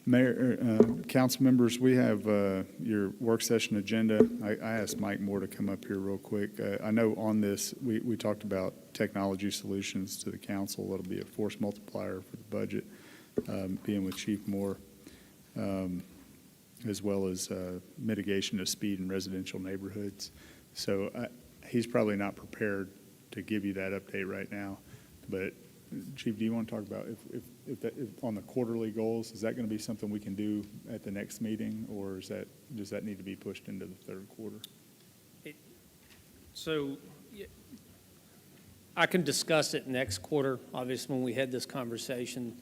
Mayor, council members, we have your work session agenda. I asked Mike Moore to come up here real quick. I know on this, we talked about technology solutions to the council. That'll be a force multiplier for the budget, being with Chief Moore, as well as mitigation of speed in residential neighborhoods. So he's probably not prepared to give you that update right now, but Chief, do you want to talk about if on the quarterly goals, is that going to be something we can do at the next meeting, or does that need to be pushed into the third quarter? So I can discuss it next quarter. Obviously, when we had this conversation,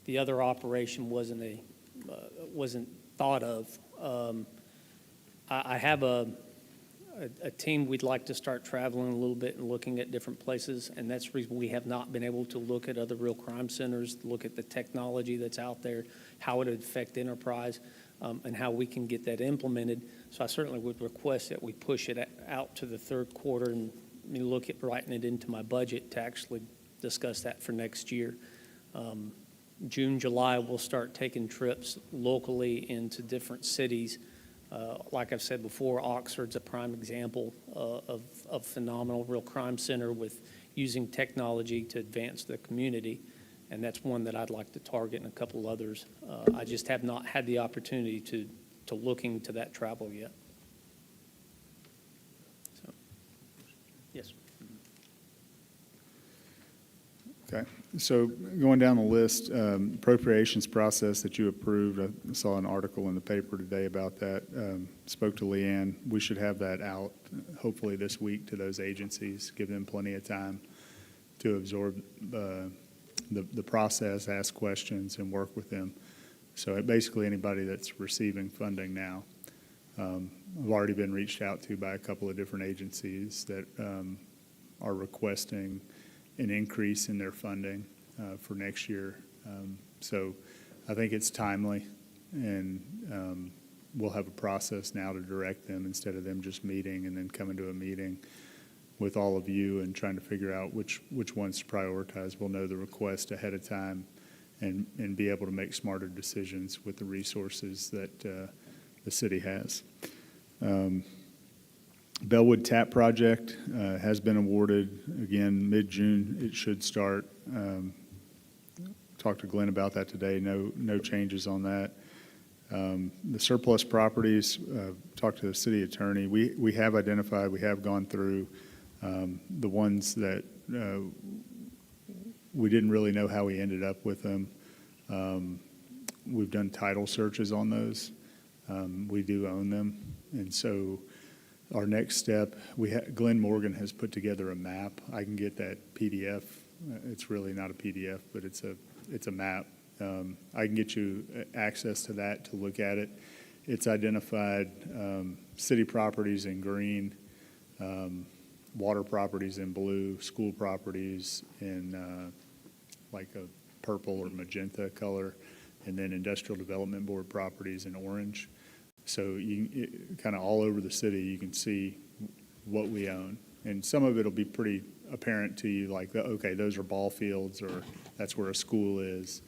the other operation wasn't thought of. I have a team we'd like to start traveling a little bit and looking at different places, and that's the reason we have not been able to look at other real crime centers, look at the technology that's out there, how it would affect enterprise, and how we can get that implemented. So I certainly would request that we push it out to the third quarter and look at writing it into my budget to actually discuss that for next year. June, July, we'll start taking trips locally into different cities. Like I've said before, Oxford's a prime example of phenomenal real crime center with using technology to advance the community, and that's one that I'd like to target and a couple others. I just have not had the opportunity to look into that travel yet. So, yes. Okay, so going down the list, appropriations process that you approved, I saw an article in the paper today about that. Spoke to Leanne. We should have that out hopefully this week to those agencies, give them plenty of time to absorb the process, ask questions, and work with them. So basically anybody that's receiving funding now, I've already been reached out to by a couple of different agencies that are requesting an increase in their funding for next year. So I think it's timely, and we'll have a process now to direct them instead of them just meeting and then coming to a meeting with all of you and trying to figure out which ones to prioritize. We'll know the request ahead of time and be able to make smarter decisions with the resources that the city has. Bellwood Tap Project has been awarded. Again, mid-June it should start. Talked to Glenn about that today. No changes on that. The surplus properties, talked to the city attorney. We have identified, we have gone through the ones that we didn't really know how we ended up with them. We've done title searches on those. We do own them, and so our next step, Glenn Morgan has put together a map. I can get that PDF. It's really not a PDF, but it's a map. I can get you access to that to look at it. It's identified city properties in green, water properties in blue, school properties in like a purple or magenta color, and then industrial development board properties in orange. So you kind of all over the city, you can see what we own. And some of it will be pretty apparent to you, like, okay, those are ball fields, or that's where a school is.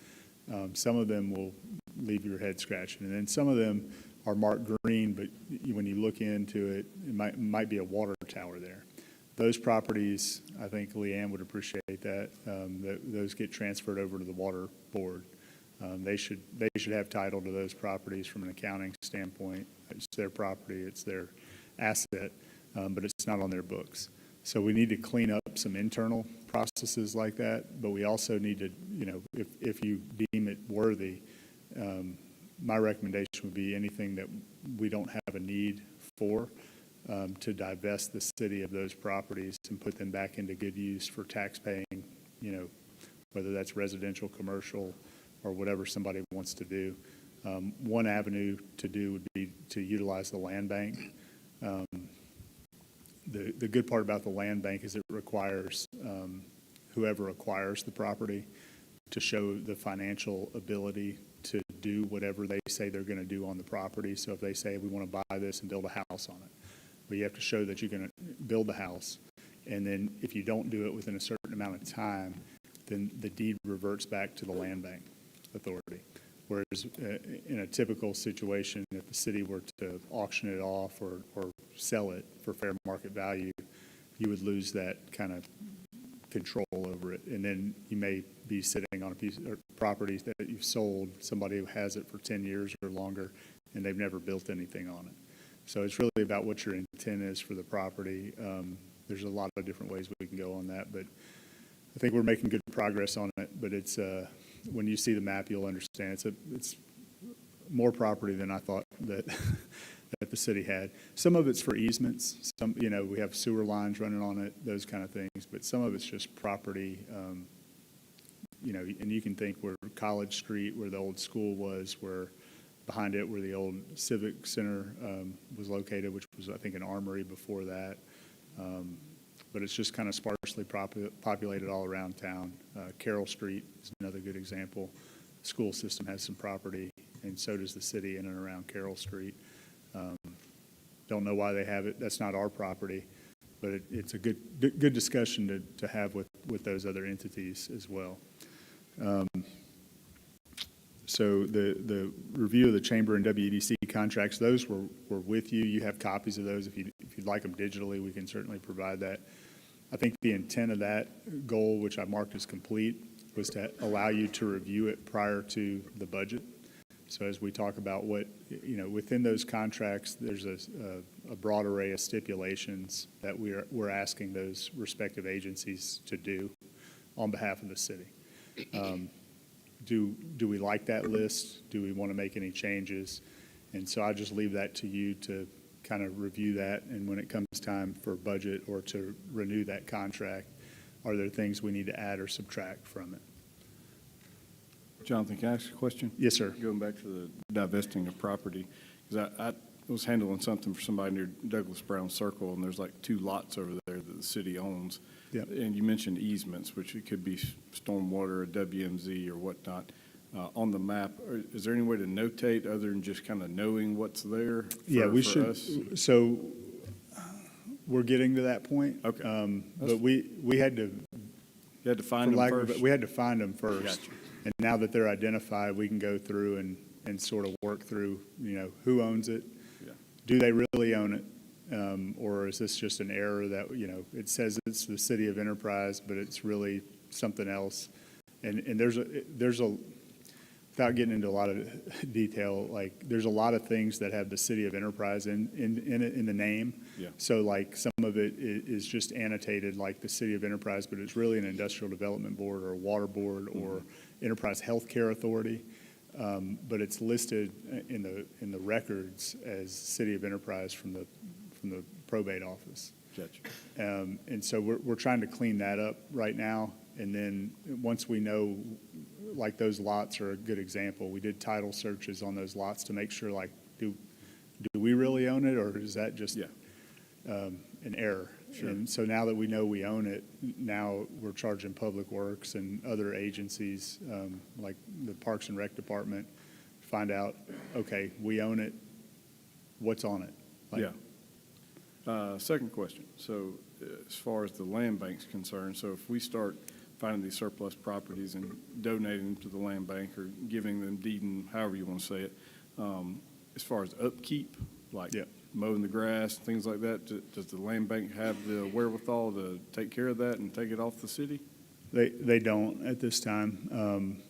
Some of them will leave your head scratching. And then some of them are marked green, but when you look into it, it might be a water tower there. Those properties, I think Leanne would appreciate that. Those get transferred over to the water board. They should have title to those properties from an accounting standpoint. It's their property, it's their asset, but it's not on their books. So we need to clean up some internal processes like that, but we also need to, if you deem it worthy, my recommendation would be anything that we don't have a need for, to divest the city of those properties and put them back into good use for tax paying, whether that's residential, commercial, or whatever somebody wants to do. One avenue to do would be to utilize the land bank. The good part about the land bank is it requires whoever acquires the property to show the financial ability to do whatever they say they're going to do on the property. So if they say we want to buy this and build a house on it, but you have to show that you're going to build the house. And then if you don't do it within a certain amount of time, then the deed reverts back to the land bank authority. Whereas in a typical situation, if the city were to auction it off or sell it for fair market value, you would lose that kind of control over it. And then you may be sitting on a piece of property that you've sold, somebody who has it for 10 years or longer, and they've never built anything on it. So it's really about what your intent is for the property. There's a lot of different ways we can go on that, but I think we're making good progress on it. But it's when you see the map, you'll understand it's more property than I thought that that the city had. Some of it's for easements. Some, we have sewer lines running on it, those kind of things. But some of it's just property. And you can think where College Street, where the old school was, where behind it where the old Civic Center was located, which was, I think, an armory before that. But it's just kind of sparsely populated all around town. Carroll Street is another good example. The school system has some property, and so does the city in and around Carroll Street. Don't know why they have it. That's not our property, but it's a good discussion to have with those other entities as well. So the review of the Chamber and WEDC contracts, those were with you. You have copies of those. If you'd like them digitally, we can certainly provide that. I think the intent of that goal, which I marked as complete, was to allow you to review it prior to the budget. So as we talk about what, within those contracts, there's a broad array of stipulations that we're asking those respective agencies to do on behalf of the city. Do we like that list? Do we want to make any changes? And so I just leave that to you to kind of review that, and when it comes time for budget or to renew that contract, are there things we need to add or subtract from it? Jonathan, can I ask a question? Yes, sir. Going back to the divesting of property, because I was handling something for somebody near Douglas Brown Circle, and there's like 2 lots over there that the city owns. Yep. And you mentioned easements, which it could be stormwater or WMZ or whatnot. On the map, is there any way to notate other than just kind of knowing what's there We for should. us? So we're getting to that point. Okay. But we had to, You had to find them first? we had to find them first. Gotcha. And now that they're identified, we can go through and sort of work through, who owns it? Yeah. Do they really own it? Or is this just an error that, it says it's the City of Enterprise, but it's really something else? And there's a without getting into a lot of detail, like there's a lot of things that have the City of Enterprise in the name. Yeah. So like some of it is just annotated like the City of Enterprise, but it's really an Industrial Development Board or a Water Board or Enterprise Healthcare Authority. But it's listed in the records as City of Enterprise from the probate office. Gotcha. And so we're trying to clean that up right now. And then once we know, like those lots are a good example, we did title searches on those lots to make sure, like, do we really own it, or is that just an error? Sure. And so now that we know we own it, now we're charging Public Works and other agencies, like the Parks and Rec Department, to find out, okay, we own it, what's on it? Second question. So as far as the land bank's concerned, so if we start finding these surplus properties and donating them to the land bank or giving them, deeding, however you want to say it, as far as upkeep, like mowing the grass, things like that, does the land bank have the wherewithal to take care of that and take it off the city? They don't at this time.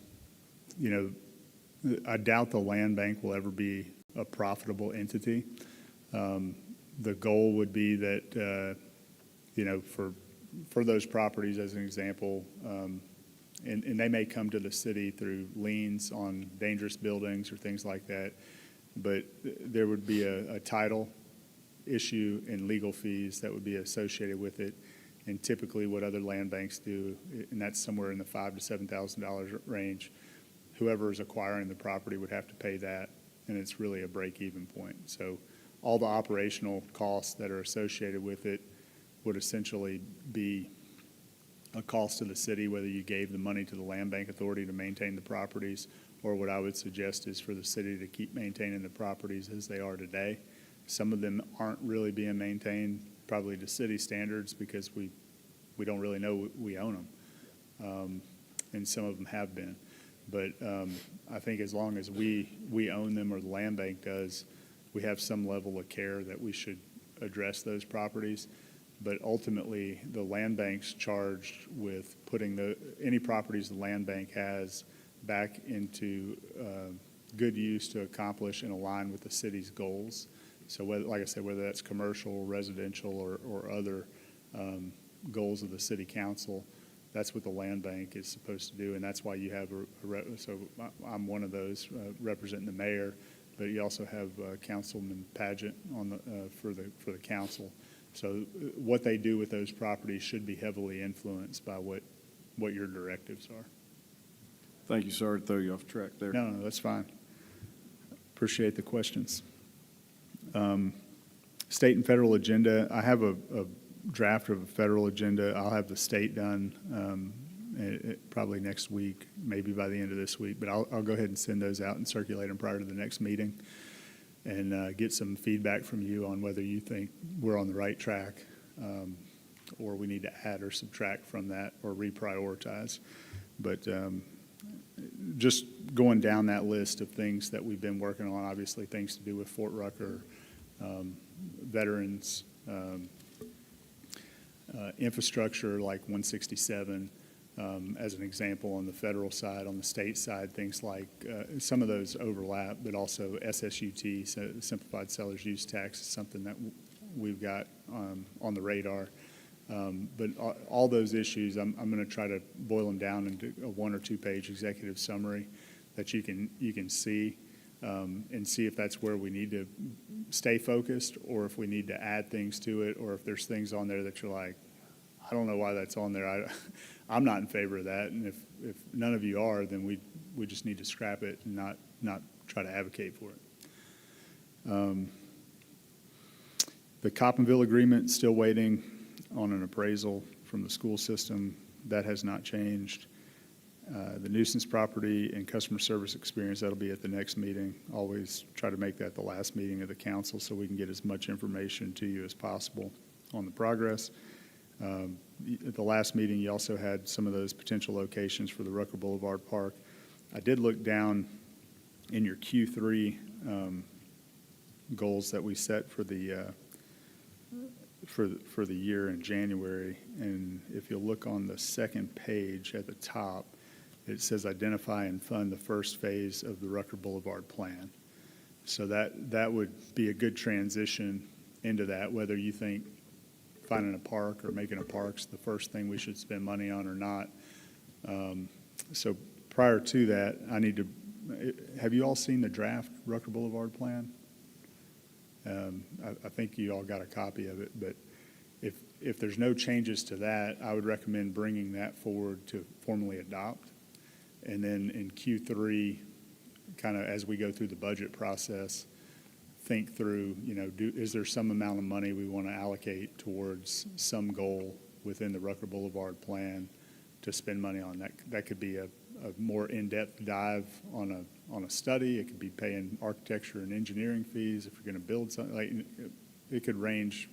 I doubt the land bank will ever be a profitable entity. The goal would be that, for those properties, as an example, and they may come to the city through liens on dangerous buildings or things like that, but there would be a title issue and legal fees that would be associated with it. And typically what other land banks do, and that's somewhere in the $5,000 to $7,000 range, whoever is acquiring the property would have to pay that, and it's really a break-even point. So all the operational costs that are associated with it would essentially be a cost to the city, whether you gave the money to the Land Bank Authority to maintain the properties, or what I would suggest is for the city to keep maintaining the properties as they are today. Some of them aren't really being maintained probably to city standards because we don't really know we own them, and some of them have been. But I think as long as we own them or the land bank does, we have some level of care that we should address those properties. But ultimately, the land bank's charged with putting any properties the land bank has back into good use to accomplish and align with the city's goals. So whether, like I said, whether that's commercial, residential, or other goals of the city council, that's what the land bank is supposed to do, and that's why you have so I'm one of those representing the mayor, but you also have Councilman Pageant on for the council. So what they do with those properties should be heavily influenced by what your directives are. Thank you, sorry to throw you off track there. No, that's fine. Appreciate the questions. State and federal agenda. I have a draft of a federal agenda. I'll have the state done probably next week, maybe by the end of this week. But I'll go ahead and send those out and circulate them prior to the next meeting, and get some feedback from you on whether you think we're on the right track, or we need to add or subtract from that or reprioritize. But just going down that list of things that we've been working on, obviously things to do with Fort Rucker, veterans, infrastructure like 167, as an example on the federal side. On the state side, things like some of those overlap, but also SSUT, so Simplified Seller's Use Tax, is something that we've got on the radar. But all those issues, I'm going to try to boil them down into a 1 or 2 page executive summary that you can see, and see if that's where we need to stay focused, or if we need to add things to it, or if there's things on there that you're like, I don't know why that's on there. I'm not in favor of that, and if none of you are, then we just need to scrap it and not try to advocate for it. The Coppinville agreement, still waiting on an appraisal from the school system. That has not changed. The nuisance property and customer service experience, that'll be at the next meeting. Always try to make that the last meeting of the council so we can get as much information to you as possible on the progress. At the last meeting, you also had some of those potential locations for the Rucker Boulevard Park. I did look down in your Q3 goals that we set for the year in January, and if you look on the second page at the top, it says identify and fund the first phase of the Rucker Boulevard plan. So that would be a good transition into that, whether you think finding a park or making a park's the first thing we should spend money on or not. So prior to that, have you all seen the draft Rucker Boulevard plan? I think you all got a copy of it, but if there's no changes to that, I would recommend bringing that forward to formally adopt. And then in Q3, kind of as we go through the budget process, think through, is there some amount of money we want to allocate towards some goal within the Rucker Boulevard plan to spend money on? That could be a more in-depth dive on a study. It could be paying architecture and engineering fees if you're going to build something. It could range,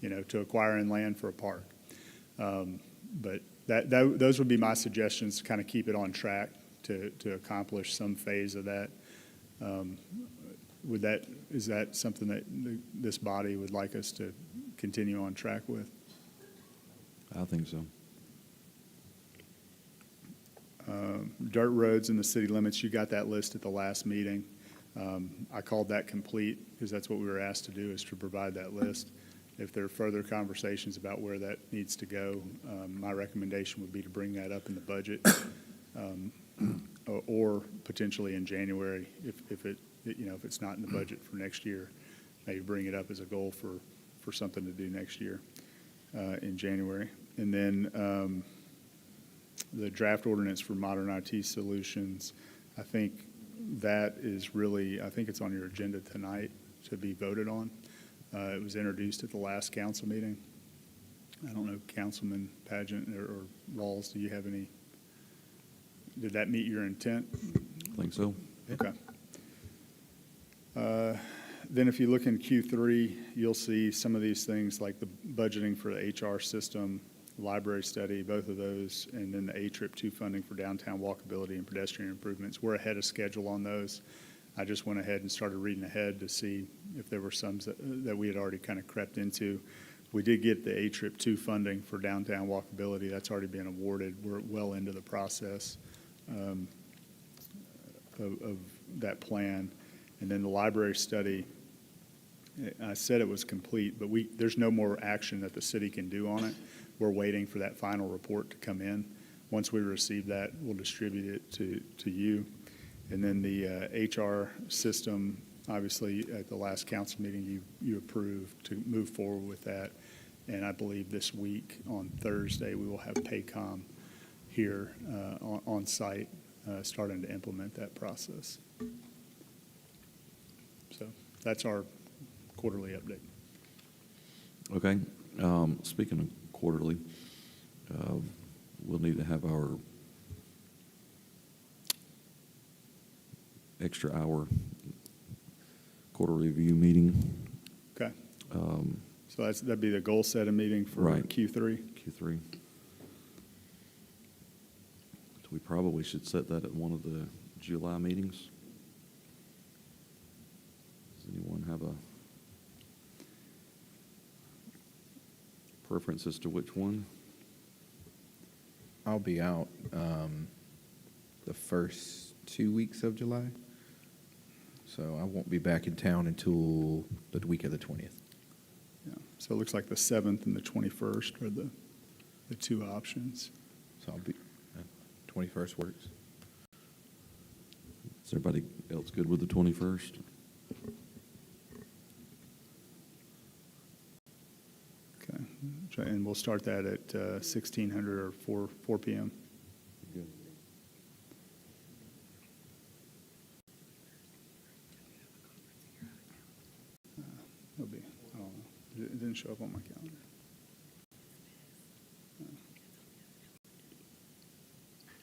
to acquiring land for a park. But those would be my suggestions to kind of keep it on track to accomplish some phase of that. Is that something that this body would like us to continue on track with? I think so. Dirt roads in the city limits, you got that list at the last meeting. I called that complete because that's what we were asked to do, is to provide that list. If there are further conversations about where that needs to go, my recommendation would be to bring that up in the budget, or potentially in January if it's not in the budget for next year, maybe bring it up as a goal for something to do next year in January. And then the draft ordinance for modern IT solutions, I think it's on your agenda tonight to be voted on. It was introduced at the last council meeting. I don't know, Councilman Pageant or Rawls, do you have any, did that meet your intent? I think so. Okay. Then if you look in Q3, you'll see some of these things like the budgeting for the HR system library study, both of those, and then the A-Trip 2 funding for downtown walkability and pedestrian improvements. We're ahead of schedule on those. I just went ahead and started reading ahead to see if there were some that we had already kind of crept into. We did get the A-Trip 2 funding for downtown walkability. That's already been awarded. We're well into the process of that plan. And then the library study, I said it was complete, but there's no more action that the city can do on it. We're waiting for that final report to come in. Once we receive that, we'll distribute it to you. And then the HR system, obviously, at the last council meeting, you approved to move forward with that. And I believe this week, on Thursday, we will have Paycom here on site, starting to implement that process. So that's our quarterly update. Okay. Speaking of quarterly, we'll need to have our extra hour quarter review meeting. Okay. So that'd be the goal setting meeting for Right. Q3. Q3. So we probably should set that at one of the July meetings. Does anyone have a preference as to which one? I'll be out the first 2 weeks of July, so I won't be back in town until the week of the 20th. Yeah. So it looks like the 7th and the 21st are the two options. So I'll be 21st works. Is everybody else good with the 21st? Okay. And we'll start that at 1600 or 4 p.m. Good. It'll be, I don't know. It didn't show up on my calendar.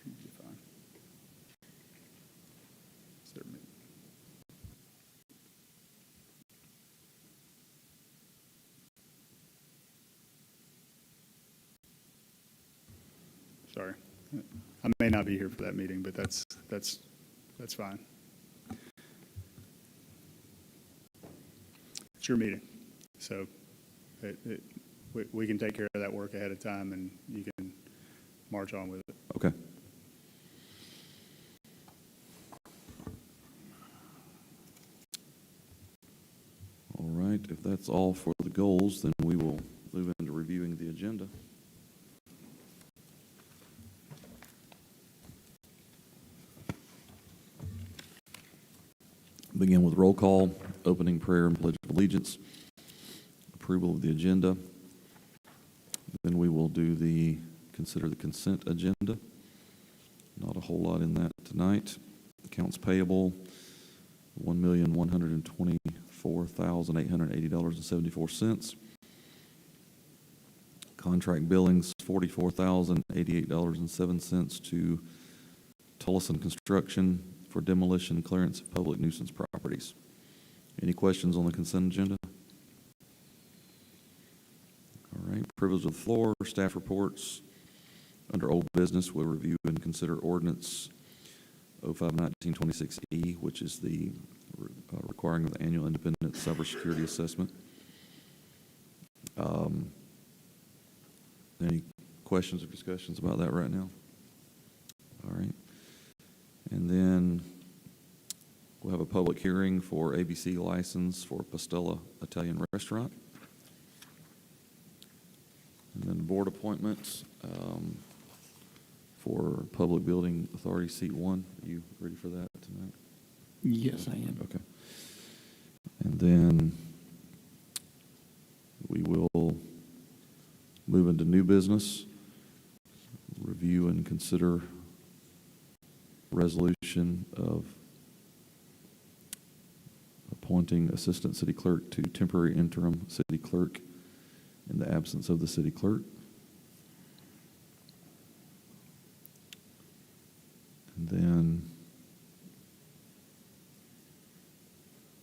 Should be fine. Is there a meeting? Sorry. I may not be here for that meeting, but that's fine. It's your meeting, so we can take care of that work ahead of time, and you can march on with it. Okay. All right, if that's all for the goals, then we will move into reviewing the agenda. Begin with roll call, opening prayer and pledge of allegiance, approval of the agenda. Then we will consider the consent agenda. Not a whole lot in that tonight. Accounts payable, $1,124,880.74. Contract billings, $44,088.07 to Tullison Construction for demolition and clearance of public nuisance properties. Any questions on the consent agenda? All right, privilege of the floor, staff reports. Under old business, we'll review and consider ordinance 05-1926E, which is the requiring of the annual independent cybersecurity assessment. Any questions or discussions about that right now? All right. And then we'll have a public hearing for ABC license for Pastella Italian Restaurant. And then board appointments for Public Building Authority, seat 1. Are you ready for that tonight? Yes, I am. Okay. And then we will move into new business, review and consider resolution of appointing assistant city clerk to temporary interim city clerk in the absence of the city clerk. And then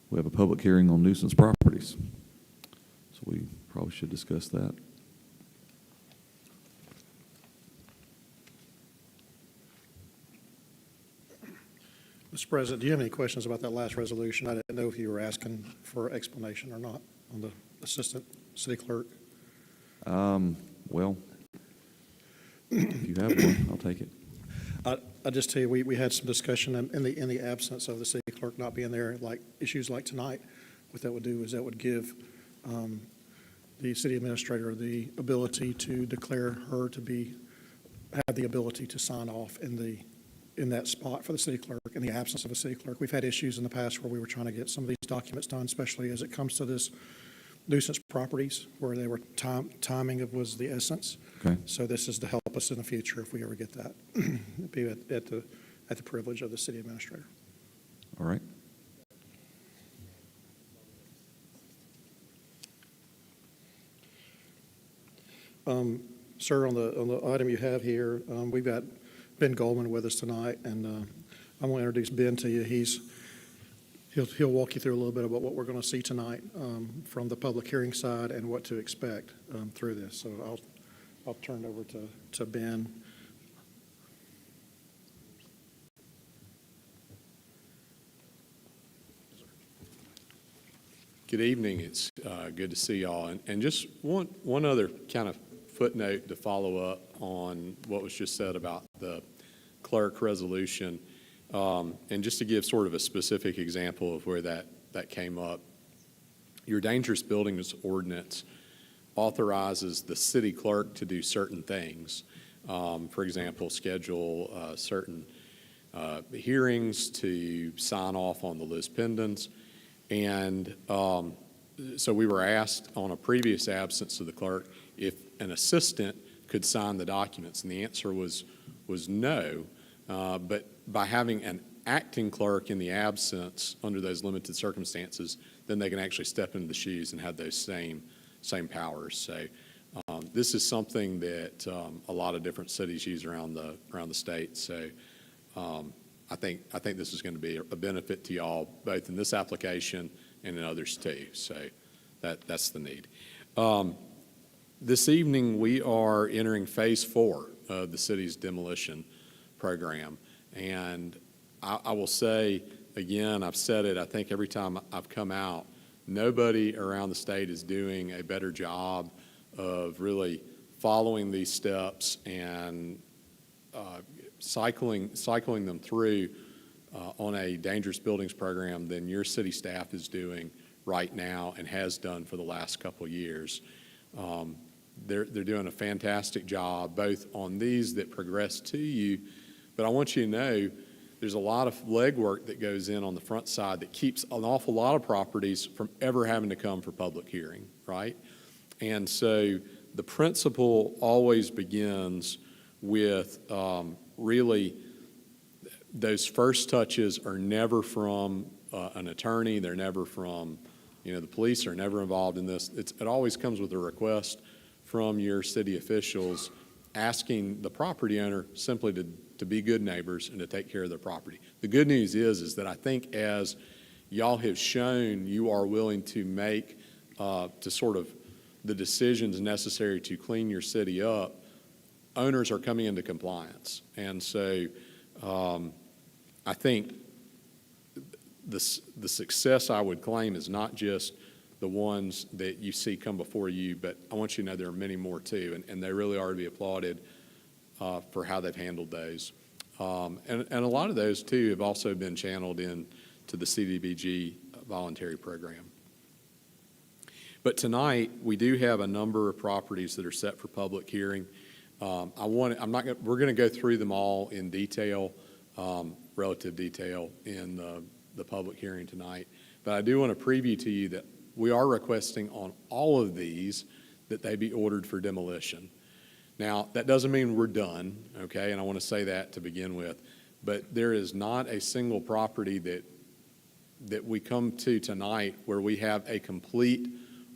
we have a public hearing on nuisance properties. So we probably should discuss that. Mr. President, do you have any questions about that last resolution? I didn't know if you were asking for explanation or not on the Assistant City Clerk. Well, if you have one, I'll take it. I just tell you, we had some discussion in the absence of the city clerk not being there, like issues like tonight. What that would do is that would give the city administrator the ability to declare her to have the ability to sign off in that spot for the city clerk in the absence of a city clerk. We've had issues in the past where we were trying to get some of these documents done, especially as it comes to this nuisance properties where they were timing was the essence. Okay. So this is to help us in the future if we ever get that. Be at the privilege of the city administrator. All right. Sir, on the item you have here, we've got Ben Goldman with us tonight, and I'm going to introduce Ben to you. He'll walk you through a little bit about what we're going to see tonight from the public hearing side and what to expect through this. So I'll turn it over to Ben. Good evening. It's good to see y'all. And just one other kind of footnote to follow up on what was just said about the clerk resolution, and just to give sort of a specific example of where that came up. Your dangerous buildings ordinance authorizes the city clerk to do certain things. For example, schedule certain hearings, to sign off on the lis pendens. And so we were asked on a previous absence of the clerk if an assistant could sign the documents, and the answer was no. But by having an acting clerk in the absence under those limited circumstances, then they can actually step into the shoes and have those same powers. So this is something that a lot of different cities use around the state. So I think this is going to be a benefit to y'all, both in this application and in others too. So that's the need. This evening, we are entering phase 4 of the city's demolition program. And I will say, again, I've said it, I think every time I've come out, nobody around the state is doing a better job of really following these steps and cycling them through on a dangerous buildings program than your city staff is doing right now and has done for the last couple of years. They're doing a fantastic job, both on these that progress to you, but I want you to know there's a lot of legwork that goes in on the front side that keeps an awful lot of properties from ever having to come for public hearing, right? And so the principle always begins with really those first touches are never from an attorney. They're never from, the police are never involved in this. It always comes with a request from your city officials asking the property owner simply to be good neighbors and to take care of their property. The good news is that I think as y'all have shown you are willing to make to sort of the decisions necessary to clean your city up, owners are coming into compliance. And so I think the success I would claim is not just the ones that you see come before you, but I want you to know there are many more too, and they really are to be applauded for how they've handled those. And a lot of those too have also been channeled in to the CDBG voluntary program. But tonight we do have a number of properties that are set for public hearing. We're going to go through them all in detail, relative detail in the public hearing tonight. But I do want to preview to you that we are requesting on all of these that they be ordered for demolition. Now, that doesn't mean we're done, okay? And I want to say that to begin with. But there is not a single property that we come to tonight where we have a complete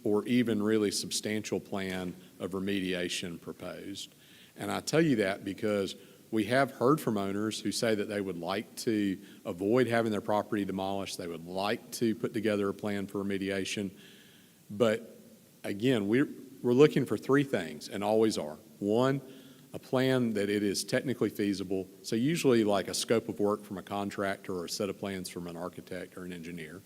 or even really substantial plan of remediation proposed. And I tell you that because we have heard from owners who say that they would like to avoid having their property demolished. They would like to put together a plan for remediation. But again, we're looking for three things and always are. One, a plan that it is technically feasible. So usually like a scope of work from a contractor or a set of plans from an architect or an engineer.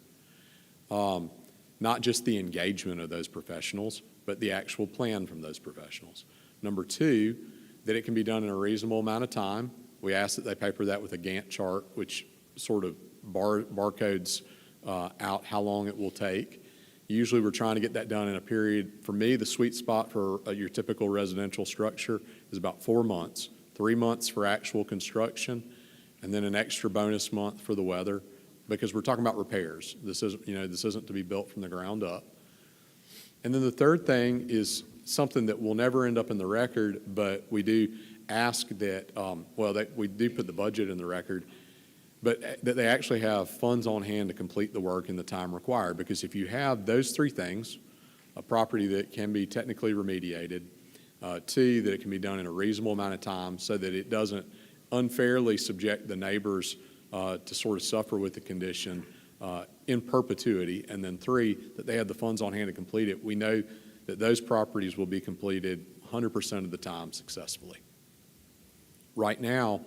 Not just the engagement of those professionals, but the actual plan from those professionals. Number two, that it can be done in a reasonable amount of time. We ask that they paper that with a Gantt chart, which sort of barcodes out how long it will take. Usually we're trying to get that done in a period. For me, the sweet spot for your typical residential structure is about 4 months, 3 months for actual construction, and then an extra bonus month for the weather, because we're talking about repairs. This isn't to be built from the ground up. And then the third thing is something that will never end up in the record, but we do ask that, we do put the budget in the record, but that they actually have funds on hand to complete the work in the time required. Because if you have those three things, a property that can be technically remediated, two, that it can be done in a reasonable amount of time so that it doesn't unfairly subject the neighbors to sort of suffer with the condition in perpetuity, and then three, that they have the funds on hand to complete it, we know that those properties will be completed 100% of the time successfully. Right now,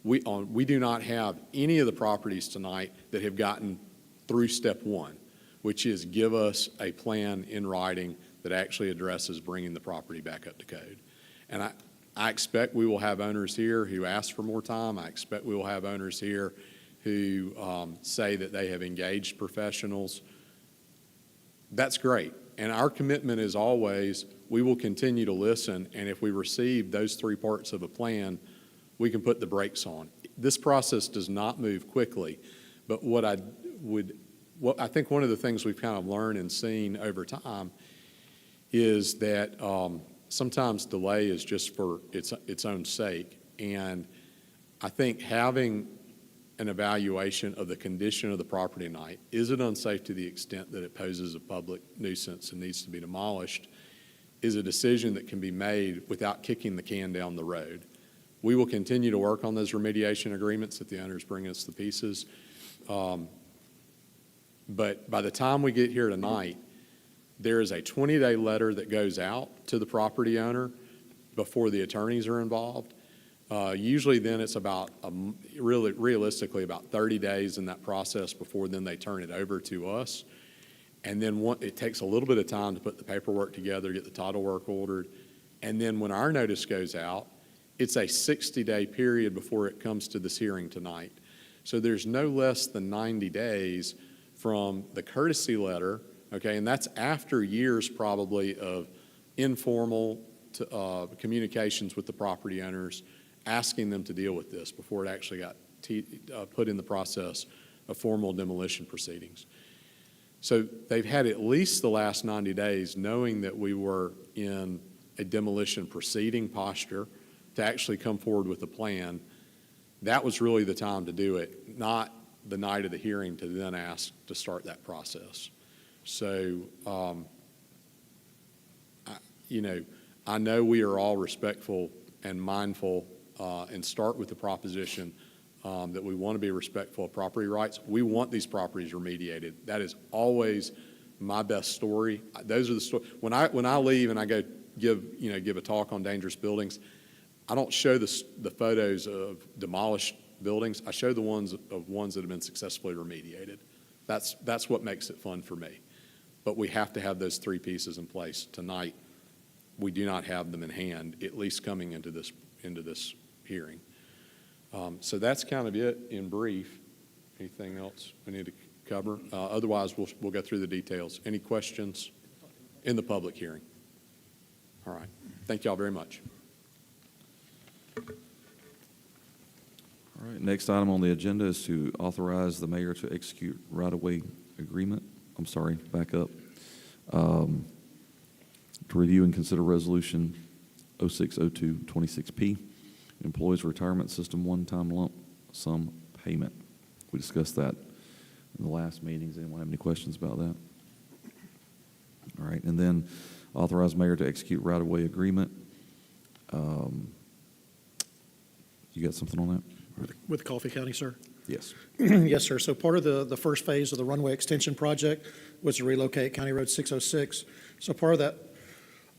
we do not have any of the properties tonight that have gotten through step one, which is give us a plan in writing that actually addresses bringing the property back up to code. And I expect we will have owners here who ask for more time. I expect we will have owners here who say that they have engaged professionals. That's great. And our commitment is always, we will continue to listen, and if we receive those three parts of a plan, we can put the brakes on. This process does not move quickly, but what I think one of the things we've kind of learned and seen over time is that sometimes delay is just for its own sake. And I think having an evaluation of the condition of the property tonight, is it unsafe to the extent that it poses a public nuisance and needs to be demolished, is a decision that can be made without kicking the can down the road. We will continue to work on those remediation agreements if the owners bring us the pieces. But by the time we get here tonight, there is a 20-day letter that goes out to the property owner before the attorneys are involved. Usually then it's about, realistically, about 30 days in that process before then they turn it over to us. And then it takes a little bit of time to put the paperwork together, get the title work ordered. And then when our notice goes out, it's a 60-day period before it comes to this hearing tonight. So there's no less than 90 days from the courtesy letter, okay, and that's after years probably of informal communications with the property owners, asking them to deal with this before it actually got put in the process of formal demolition proceedings. So they've had at least the last 90 days knowing that we were in a demolition proceeding posture to actually come forward with a plan. That was really the time to do it, not the night of the hearing to then ask to start that process. So, I know we are all respectful and mindful and start with the proposition that we want to be respectful of property rights. We want these properties remediated. That is always my best story. Those are the stories. When I leave and I go give a talk on dangerous buildings, I don't show the photos of demolished buildings. I show the ones that have been successfully remediated. That's what makes it fun for me. But we have to have those three pieces in place. Tonight, we do not have them in hand, at least coming into this hearing. So that's kind of it in brief. Anything else we need to cover? Otherwise, we'll go through the details. Any questions in the public hearing? All right. Thank you all very much. All right, next item on the agenda is to authorize the mayor to execute right-of-way agreement. I'm sorry, back up. To review and consider resolution 060226P, employees retirement system one-time lump sum payment. We discussed that in the last meetings. Anyone have any questions about that? All right, and then authorize mayor to execute right-of-way agreement. You got something on that? With Coffee County, sir? Yes. Yes, sir. So part of the first phase of the runway extension project was to relocate County Road 606. So part of that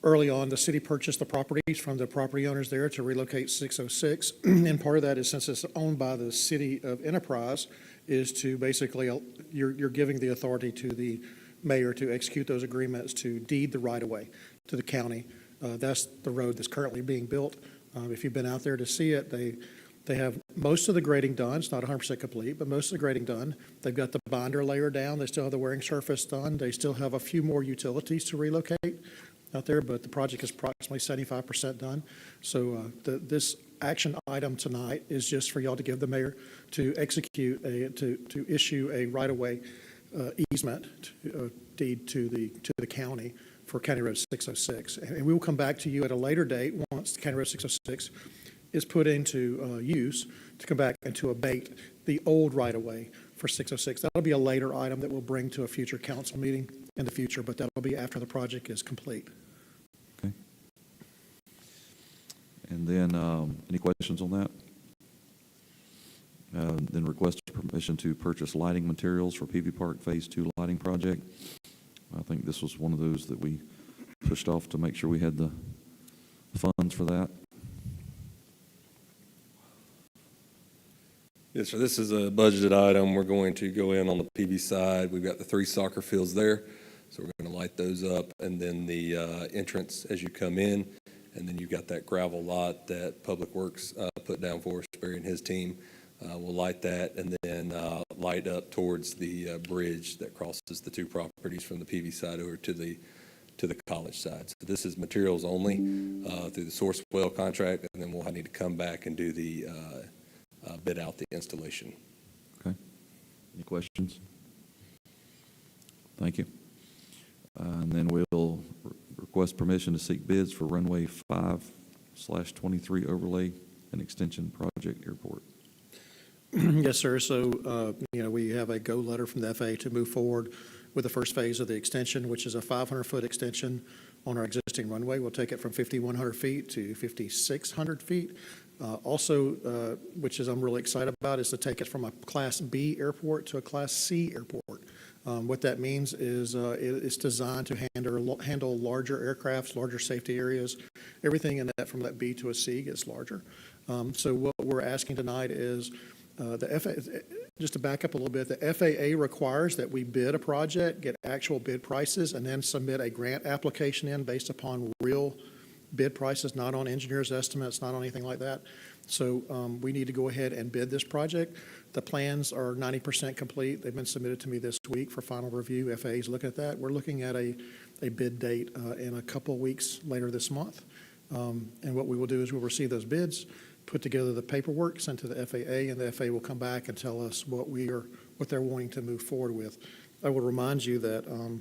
Early on, the city purchased the properties from the property owners there to relocate 606. And part of that is, since it's owned by the city of Enterprise, is to basically, you're giving the authority to the mayor to execute those agreements to deed the right-of-way to the county. That's the road that's currently being built. If you've been out there to see it, they have most of the grading done. It's not 100% complete, but most of the grading done. They've got the binder layer down. They still have the wearing surface done. They still have a few more utilities to relocate out there, but the project is approximately 75% done. So this action item tonight is just for y'all to give the mayor to execute to issue a right-of-way easement deed to the county for County Road 606. And we will come back to you at a later date once County Road 606 is put into use to come back and to abate the old right-of-way for 606. That'll be a later item that we'll bring to a future council meeting in the future, but that'll be after the project is complete. Okay. And then, any questions on that? Then request permission to purchase lighting materials for PV Park Phase 2 lighting project. I think this was one of those that we pushed off to make sure we had the funds for that. Yes, sir. This is a budgeted item. We're going to go in on the PV side. We've got the 3 soccer fields there, so we're going to light those up. And then the entrance as you come in, and then you've got that gravel lot that Public Works put down for us, Barry and his team. We'll light that and then light up towards the bridge that crosses the 2 properties from the PV side over to the college side. So this is materials only through the Sourcewell contract, and then we'll need to come back and do the bid out the installation. Okay. Any questions? Thank you. And then we'll request permission to seek bids for runway 5/23 overlay and extension project airport. Yes, sir. So, we have a go letter from the FAA to move forward with the first phase of the extension, which is a 500-foot extension on our existing runway. We'll take it from 5,100 feet to 5,600 feet. Also, which is I'm really excited about, is to take it from a Class B airport to a Class C airport. What that means is it's designed to handle larger aircrafts, larger safety areas. Everything in that from that B to a C gets larger. So what we're asking tonight is just to back up a little bit, the FAA requires that we bid a project, get actual bid prices, and then submit a grant application in based upon real bid prices, not on engineers' estimates, not on anything like that. So we need to go ahead and bid this project. The plans are 90% complete. They've been submitted to me this week for final review. FAA is looking at that. We're looking at a bid date in a couple weeks later this month. And what we will do is we'll receive those bids, put together the paperwork, sent to the FAA, and the FAA will come back and tell us what they're wanting to move forward with. I will remind you that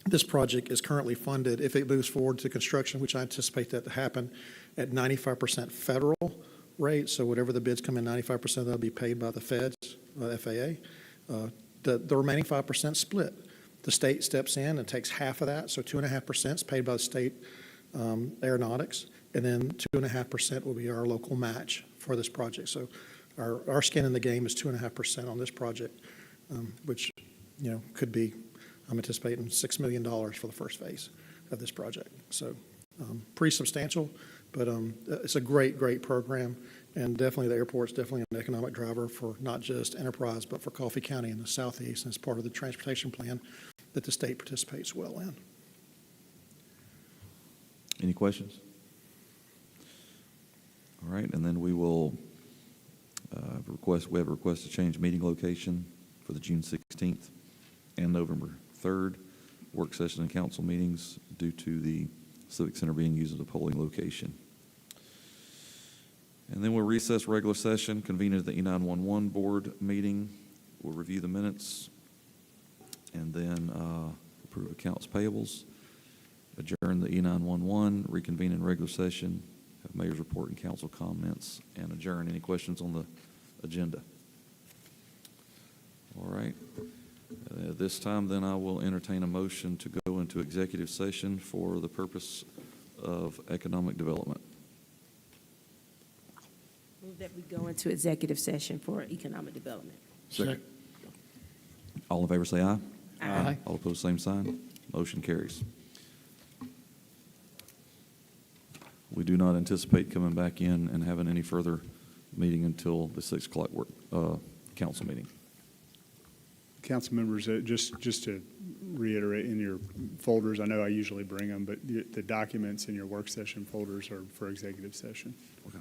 this project is currently funded, if it moves forward to construction, which I anticipate that to happen, at 95% federal rate. So whatever the bids come in, 95% that'll be paid by the feds, the FAA. The remaining 5% split. The state steps in and takes half of that, so 2.5% is paid by the state aeronautics, and then 2.5% will be our local match for this project. So our skin in the game is 2.5% on this project, which could be, I'm anticipating $6 million for the first phase of this project. So pretty substantial, but it's a great program, and definitely the airport's definitely an economic driver for not just Enterprise, but for Coffee County and the Southeast, and it's part of the transportation plan that the state participates well in. Any questions? All right, and then we will we have a request to change meeting location for the June 16th and November 3rd work session and council meetings due to the Civic Center being used as a polling location. And then we'll recess regular session, convene at the E911 board meeting. We'll review the minutes and then approve accounts payables, adjourn the E911, reconvene in regular session, have mayor's report and council comments, and adjourn. Any questions on the agenda? All right. At this time, then, I will entertain a motion to go into executive session for the purpose of economic development. Move that we go into executive session for economic development. Second. All in favor, say aye. Aye. All opposed, same sign. Motion carries. We do not anticipate coming back in and having any further meeting until the 6 o'clock council meeting. Council members, just to reiterate, in your folders, I know I usually bring them, but the documents in your work session folders are for executive session. Okay.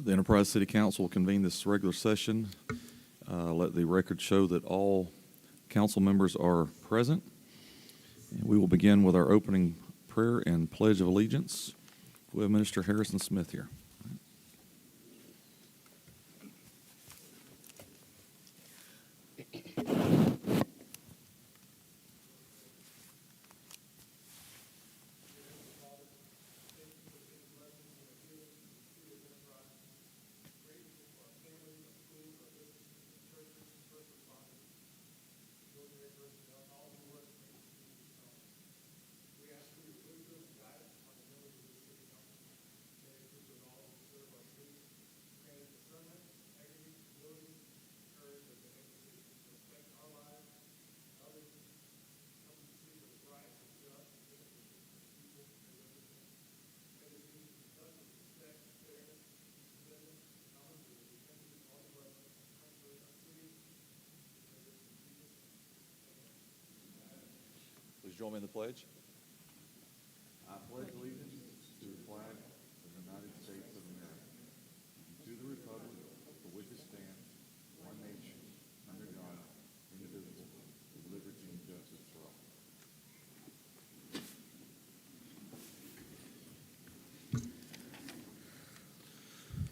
The Enterprise City Council will convene this regular session. Let the record show that all council members are present. And we will begin with our opening prayer and pledge of allegiance. We have Minister Harrison Smith here. Please join me in the pledge. I pledge allegiance to the flag of the United States of America, and to the republic for which it stands, one nation, under God, indivisible, with liberty and justice for all.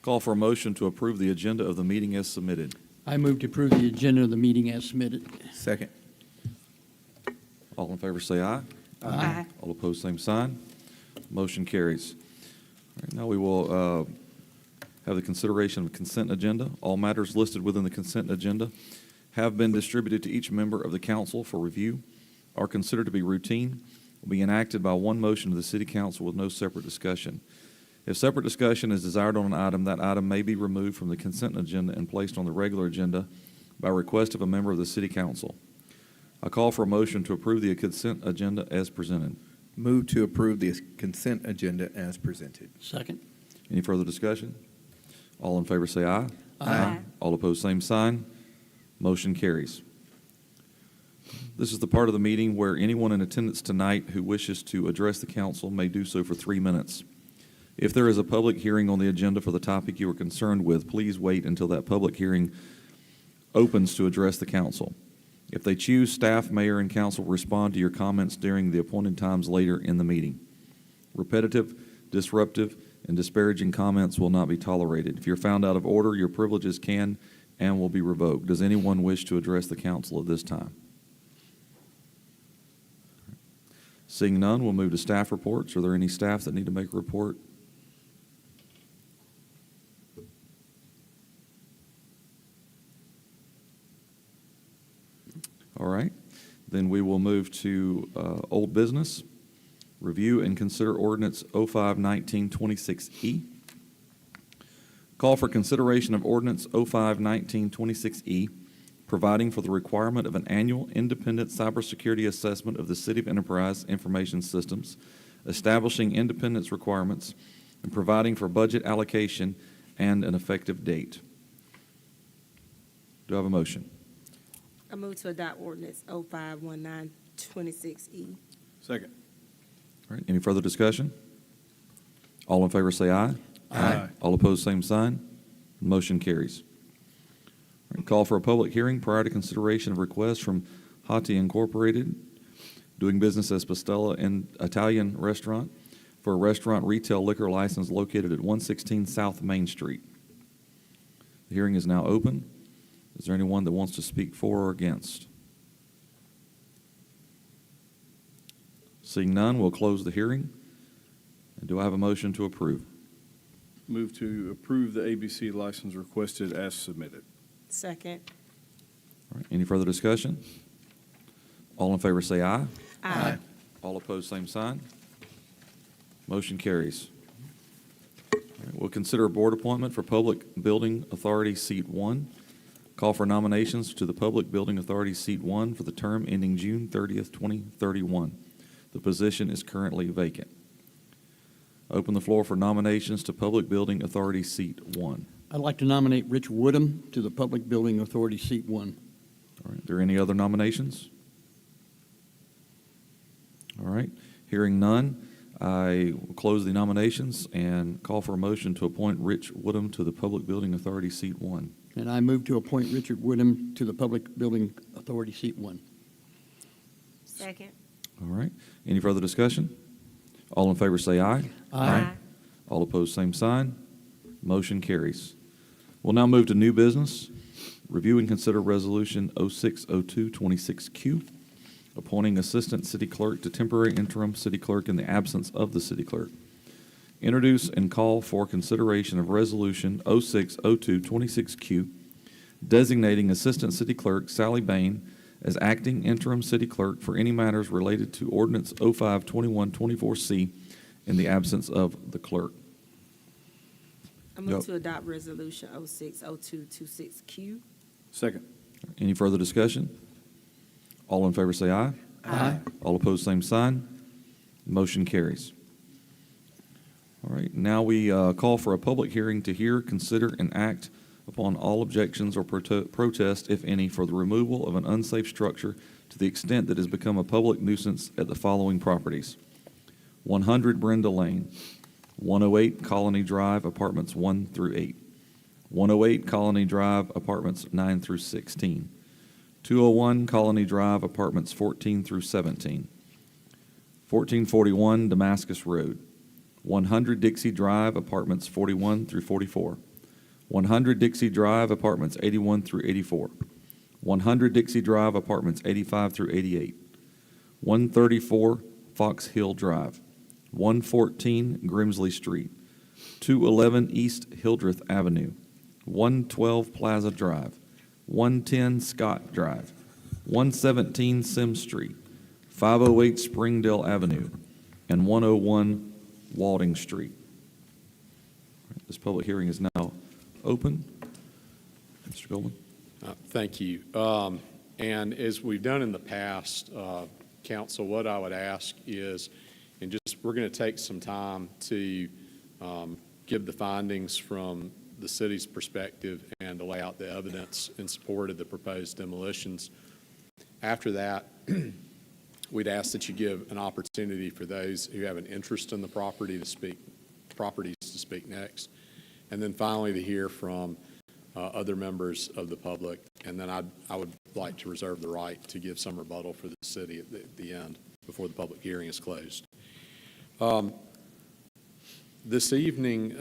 Call for a motion to approve the agenda of the meeting as submitted. I move to approve the agenda of the meeting as submitted. Second. All in favor say aye. Aye. All opposed, same sign. Motion carries. All right, now we will have the consideration of consent agenda. All matters listed within the consent agenda have been distributed to each member of the council for review, are considered to be routine, will be enacted by one motion of the city council with no separate discussion. If separate discussion is desired on an item, that item may be removed from the consent agenda and placed on the regular agenda by request of a member of the city council. I call for a motion to approve the consent agenda as presented. Move to approve the consent agenda as presented. Second. Any further discussion? All in favor say aye. Aye. All opposed, same sign. Motion carries. This is the part of the meeting where anyone in attendance tonight who wishes to address the council may do so for 3 minutes. If there is a public hearing on the agenda for the topic you are concerned with, please wait until that public hearing opens to address the council. If they choose, staff, mayor, and council will respond to your comments during the appointed times later in the meeting. Repetitive, disruptive, and disparaging comments will not be tolerated. If you're found out of order, your privileges can and will be revoked. Does anyone wish to address the council at this time? Seeing none, we'll move to staff reports. Are there any staff that need to make a report? All right, then we will move to old business. Review and consider ordinance 05-1926E. Call for consideration of ordinance 05-1926E, providing for the requirement of an annual independent cybersecurity assessment of the City of Enterprise Information Systems, establishing independence requirements, and providing for budget allocation and an effective date. Do I have a motion? I move to adopt ordinance 05-1926E. Second. All right, any further discussion? All in favor say aye. Aye. All opposed, same sign. Motion carries. All right, call for a public hearing prior to consideration of requests from Hatti Incorporated, doing business as Pastella and Italian Restaurant, for a restaurant retail liquor license located at 116 South Main Street. The hearing is now open. Is there anyone that wants to speak for or against? Seeing none, we'll close the hearing. And do I have a motion to approve? Move to approve the ABC license requested as submitted. Second. All right, any further discussion? All in favor say aye. Aye. All opposed, same sign. Motion carries. All right, we'll consider a board appointment for Public Building Authority Seat 1. Call for nominations to the Public Building Authority Seat 1 for the term ending June 30th, 2031. The position is currently vacant. Open the floor for nominations to Public Building Authority Seat 1. I'd like to nominate Rich Woodham to the Public Building Authority, Seat 1. All right, are there any other nominations? All right, hearing none, I will close the nominations and call for a motion to appoint Rich Woodham to the Public Building Authority, Seat 1. And I move to appoint Richard Woodham to the Public Building Authority, Seat 1. Second. All right. Any further discussion? All in favor say aye. Aye. All opposed, same sign. Motion carries. We'll now move to new business. Review and consider Resolution 060226Q, appointing Assistant City Clerk to temporary interim city clerk in the absence of the city clerk. Introduce and call for consideration of Resolution 060226Q, designating Assistant City Clerk Sally Bain as acting interim city clerk for any matters related to Ordinance 052124C in the absence of the clerk. I Yep. move to adopt resolution 060226Q. Second. Any further discussion? All in favor say aye. Aye. All opposed, same sign. Motion carries. All right, now we call for a public hearing to hear, consider, and act upon all objections or protest, if any, for the removal of an unsafe structure to the extent that has become a public nuisance at the following properties: 100 Brenda Lane, 108 Colony Drive, Apartments 1 through 8, 108 Colony Drive, Apartments 9 through 16, 201 Colony Drive, Apartments 14 through 17, 1441 Damascus Road, 100 Dixie Drive, Apartments 41 through 44, 100 Dixie Drive, Apartments 81 through 84, 100 Dixie Drive, Apartments 85 through 88, 134 Fox Hill Drive, 114 Grimsley Street, 211 East Hildreth Avenue, 112 Plaza Drive, 110 Scott Drive, 117 Sims Street, 508 Springdale Avenue, and 101 Walding Street. This public hearing is now open. Mr. Goldman? Thank you. And as we've done in the past, council, what I would ask is, and just, we're going to take some time to give the findings from the city's perspective and to lay out the evidence in support of the proposed demolitions. After that, we'd ask that you give an opportunity for those who have an interest in the properties to speak next. And then finally, to hear from other members of the public. And then I would like to reserve the right to give some rebuttal for the city at the end, before the public hearing is closed. This evening,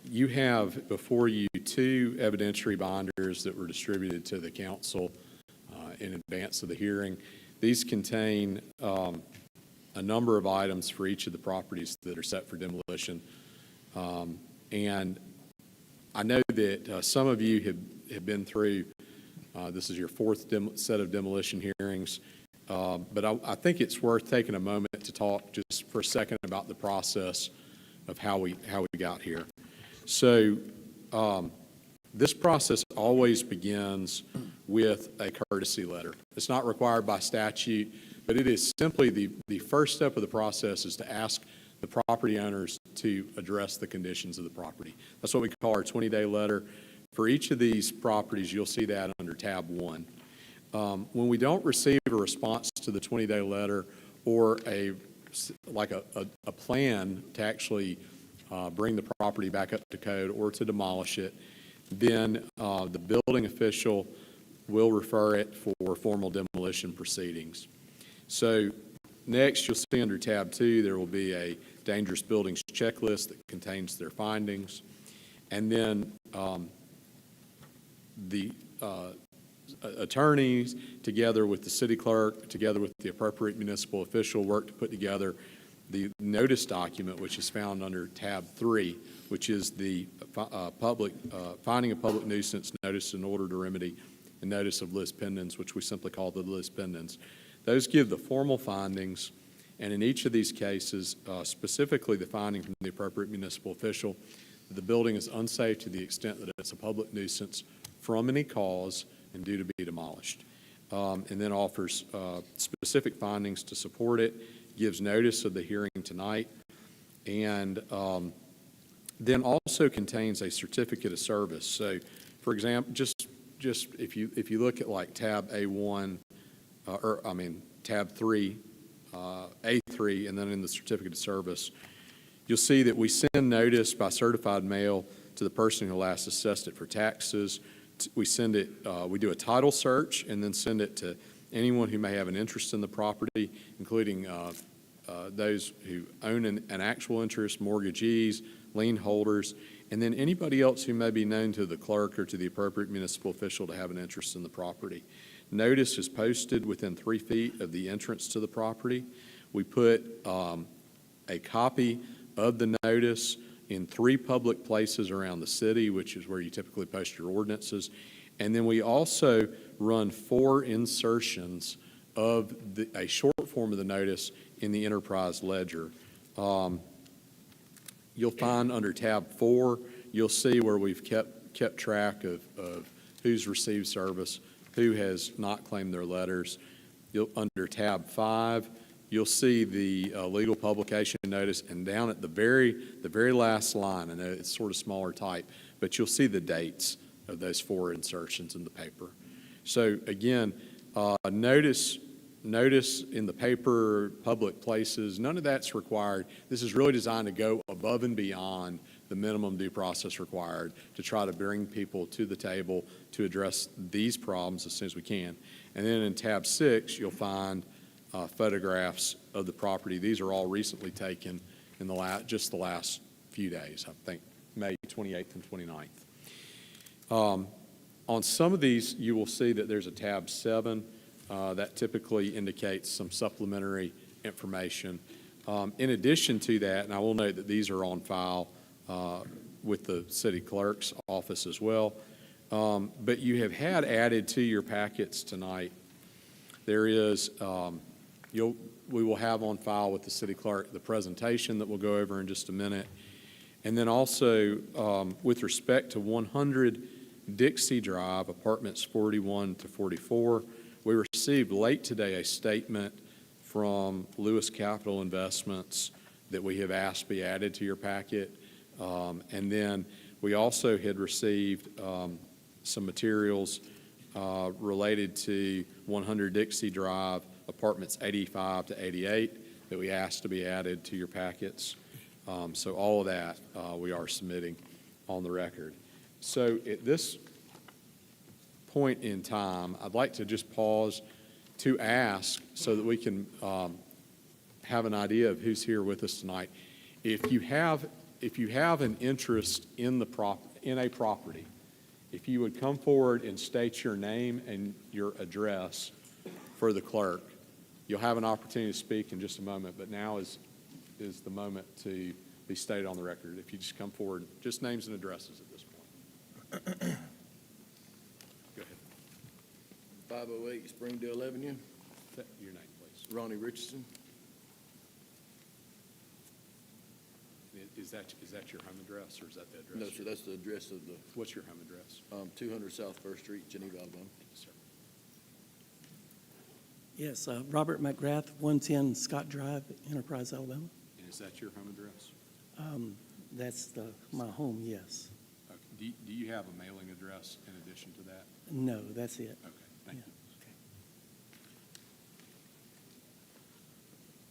you have before you two evidentiary binders that were distributed to the council in advance of the hearing. These contain a number of items for each of the properties that are set for demolition. And I know that some of you have been through, this is your fourth set of demolition hearings, but I think it's worth taking a moment to talk just for a second about the process of how we got here. So this process always begins with a courtesy letter. It's not required by statute, but it is simply the first step of the process is to ask the property owners to address the conditions of the property. That's what we call our 20-day letter. For each of these properties, you'll see that under tab 1. When we don't receive a response to the 20-day letter or a plan to actually bring the property back up to code or to demolish it, then the building official will refer it for formal demolition proceedings. So next, you'll see under tab 2, there will be a dangerous buildings checklist that contains their findings. And then the attorneys, together with the city clerk, together with the appropriate municipal official, work to put together the notice document, which is found under tab 3, which is the finding of public nuisance, notice in order to remedy, and notice of lis pendens, which we simply call the lis pendens. Those give the formal findings, and in each of these cases, specifically the finding from the appropriate municipal official, that the building is unsafe to the extent that it's a public nuisance from any cause and due to be demolished, and then offers specific findings to support it, gives notice of the hearing tonight, and then also contains a certificate of service. So, for example, just if you look at like tab A1, tab 3, A3, and then in the certificate of service, you'll see that we send notice by certified mail to the person who last assessed it for taxes. We send it, we do a title search and then send it to anyone who may have an interest in the property, including those who own an actual interest, mortgagees, lien holders, and then anybody else who may be known to the clerk or to the appropriate municipal official to have an interest in the property. Notice is posted within 3 feet of the entrance to the property. We put a copy of the notice in 3 public places around the city, which is where you typically post your ordinances. And then we also run 4 insertions of a short form of the notice in the Enterprise Ledger. You'll find under tab 4, you'll see where we've kept track of who's received service, who has not claimed their letters. Under tab 5, you'll see the legal publication notice, and down at the very last line, I know it's sort of smaller type, but you'll see the dates of those 4 insertions in the paper. So again, notice in the paper, public places, none of that's required. This is really designed to go above and beyond the minimum due process required to try to bring people to the table to address these problems as soon as we can. And then in tab 6, you'll find photographs of the property. These are all recently taken in just the last few days, I think May 28th and 29th. On some of these, you will see that there's a tab 7 that typically indicates some supplementary information. In addition to that, and I will note that these are on file with the city clerk's office as well, but you have had added to your packets tonight, there is, we will have on file with the city clerk the presentation that we'll go over in just a minute. And then also, with respect to 100 Dixie Drive, apartments 41 to 44, we received late today a statement from Lewis Capital Investments that we have asked be added to your packet. And then we also had received some materials related to 100 Dixie Drive, apartments 85 to 88, that we asked to be added to your packets. So all of that we are submitting on the record. So at this point in time, I'd like to just pause to ask so that we can have an idea of who's here with us tonight. If you have an interest in a property, if you would come forward and state your name and your address for the clerk, you'll have an opportunity to speak in just a moment, but now is the moment to be stated on the record. If you just come forward, just names and addresses at this point. Go ahead. 508 Springdale Avenue, Your name, please. Ronnie Richardson. Is that your home address, or is that the address? No, sir, that's the address of the, What's your home address? 200 South First Street, Geneva, Alabama. Thank you, sir. Yes, Robert McGrath, 110 Scott Drive, Enterprise, Alabama. And is that your home address? That's my home, yes. Okay. Do you have a mailing address in addition to that? No, that's it. Okay, thank Yeah, you.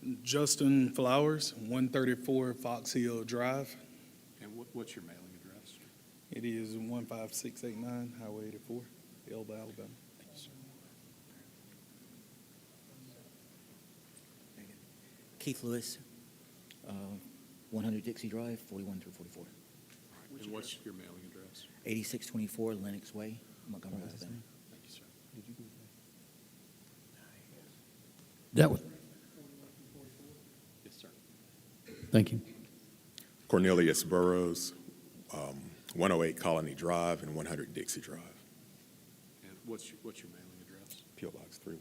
okay. Justin Flowers, 134 Fox Hill Drive. And what's your mailing address? It is 15689 Highway 84, Elba, Alabama. Thank you, sir. Keith Lewis, 100 Dixie Drive, 41 through 44. And what's your mailing address? 8624 Lennox Way, Montgomery, Alabama. Thank you, sir. That was, Yes, sir. thank you. Cornelius Burrows, 108 Colony Drive and 100 Dixie Drive. And what's your mailing address? P.O. Box 312-101.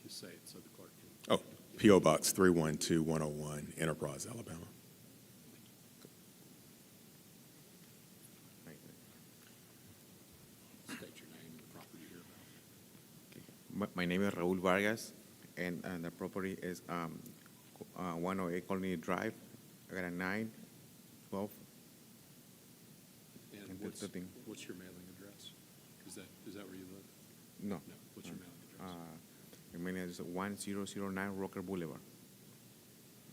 Just say it so the clerk can. Oh, P.O. Box 312-101, Enterprise, Alabama. State your name and the property you're about. My name is Raul Vargas, and the property is 108 Colony Drive, I got a 912. And And what's the thing. your mailing address? Is that where you live? No. No. What's your mailing address? the mailing address is 1009 Rocker Boulevard.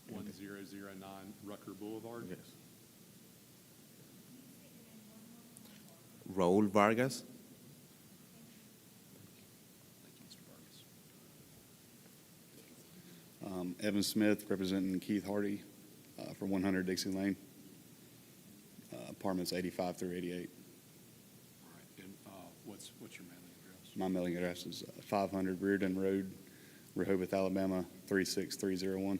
1009 Rucker Boulevard? Yes. Raul Vargas. Thank you, Mr. Vargas. Evan Smith, representing Keith Hardy for 100 Dixie Lane, apartments 85 through 88. All right, and what's your mailing address? My mailing address is 500 Reardon Road, Rehoboth, Alabama, 36301.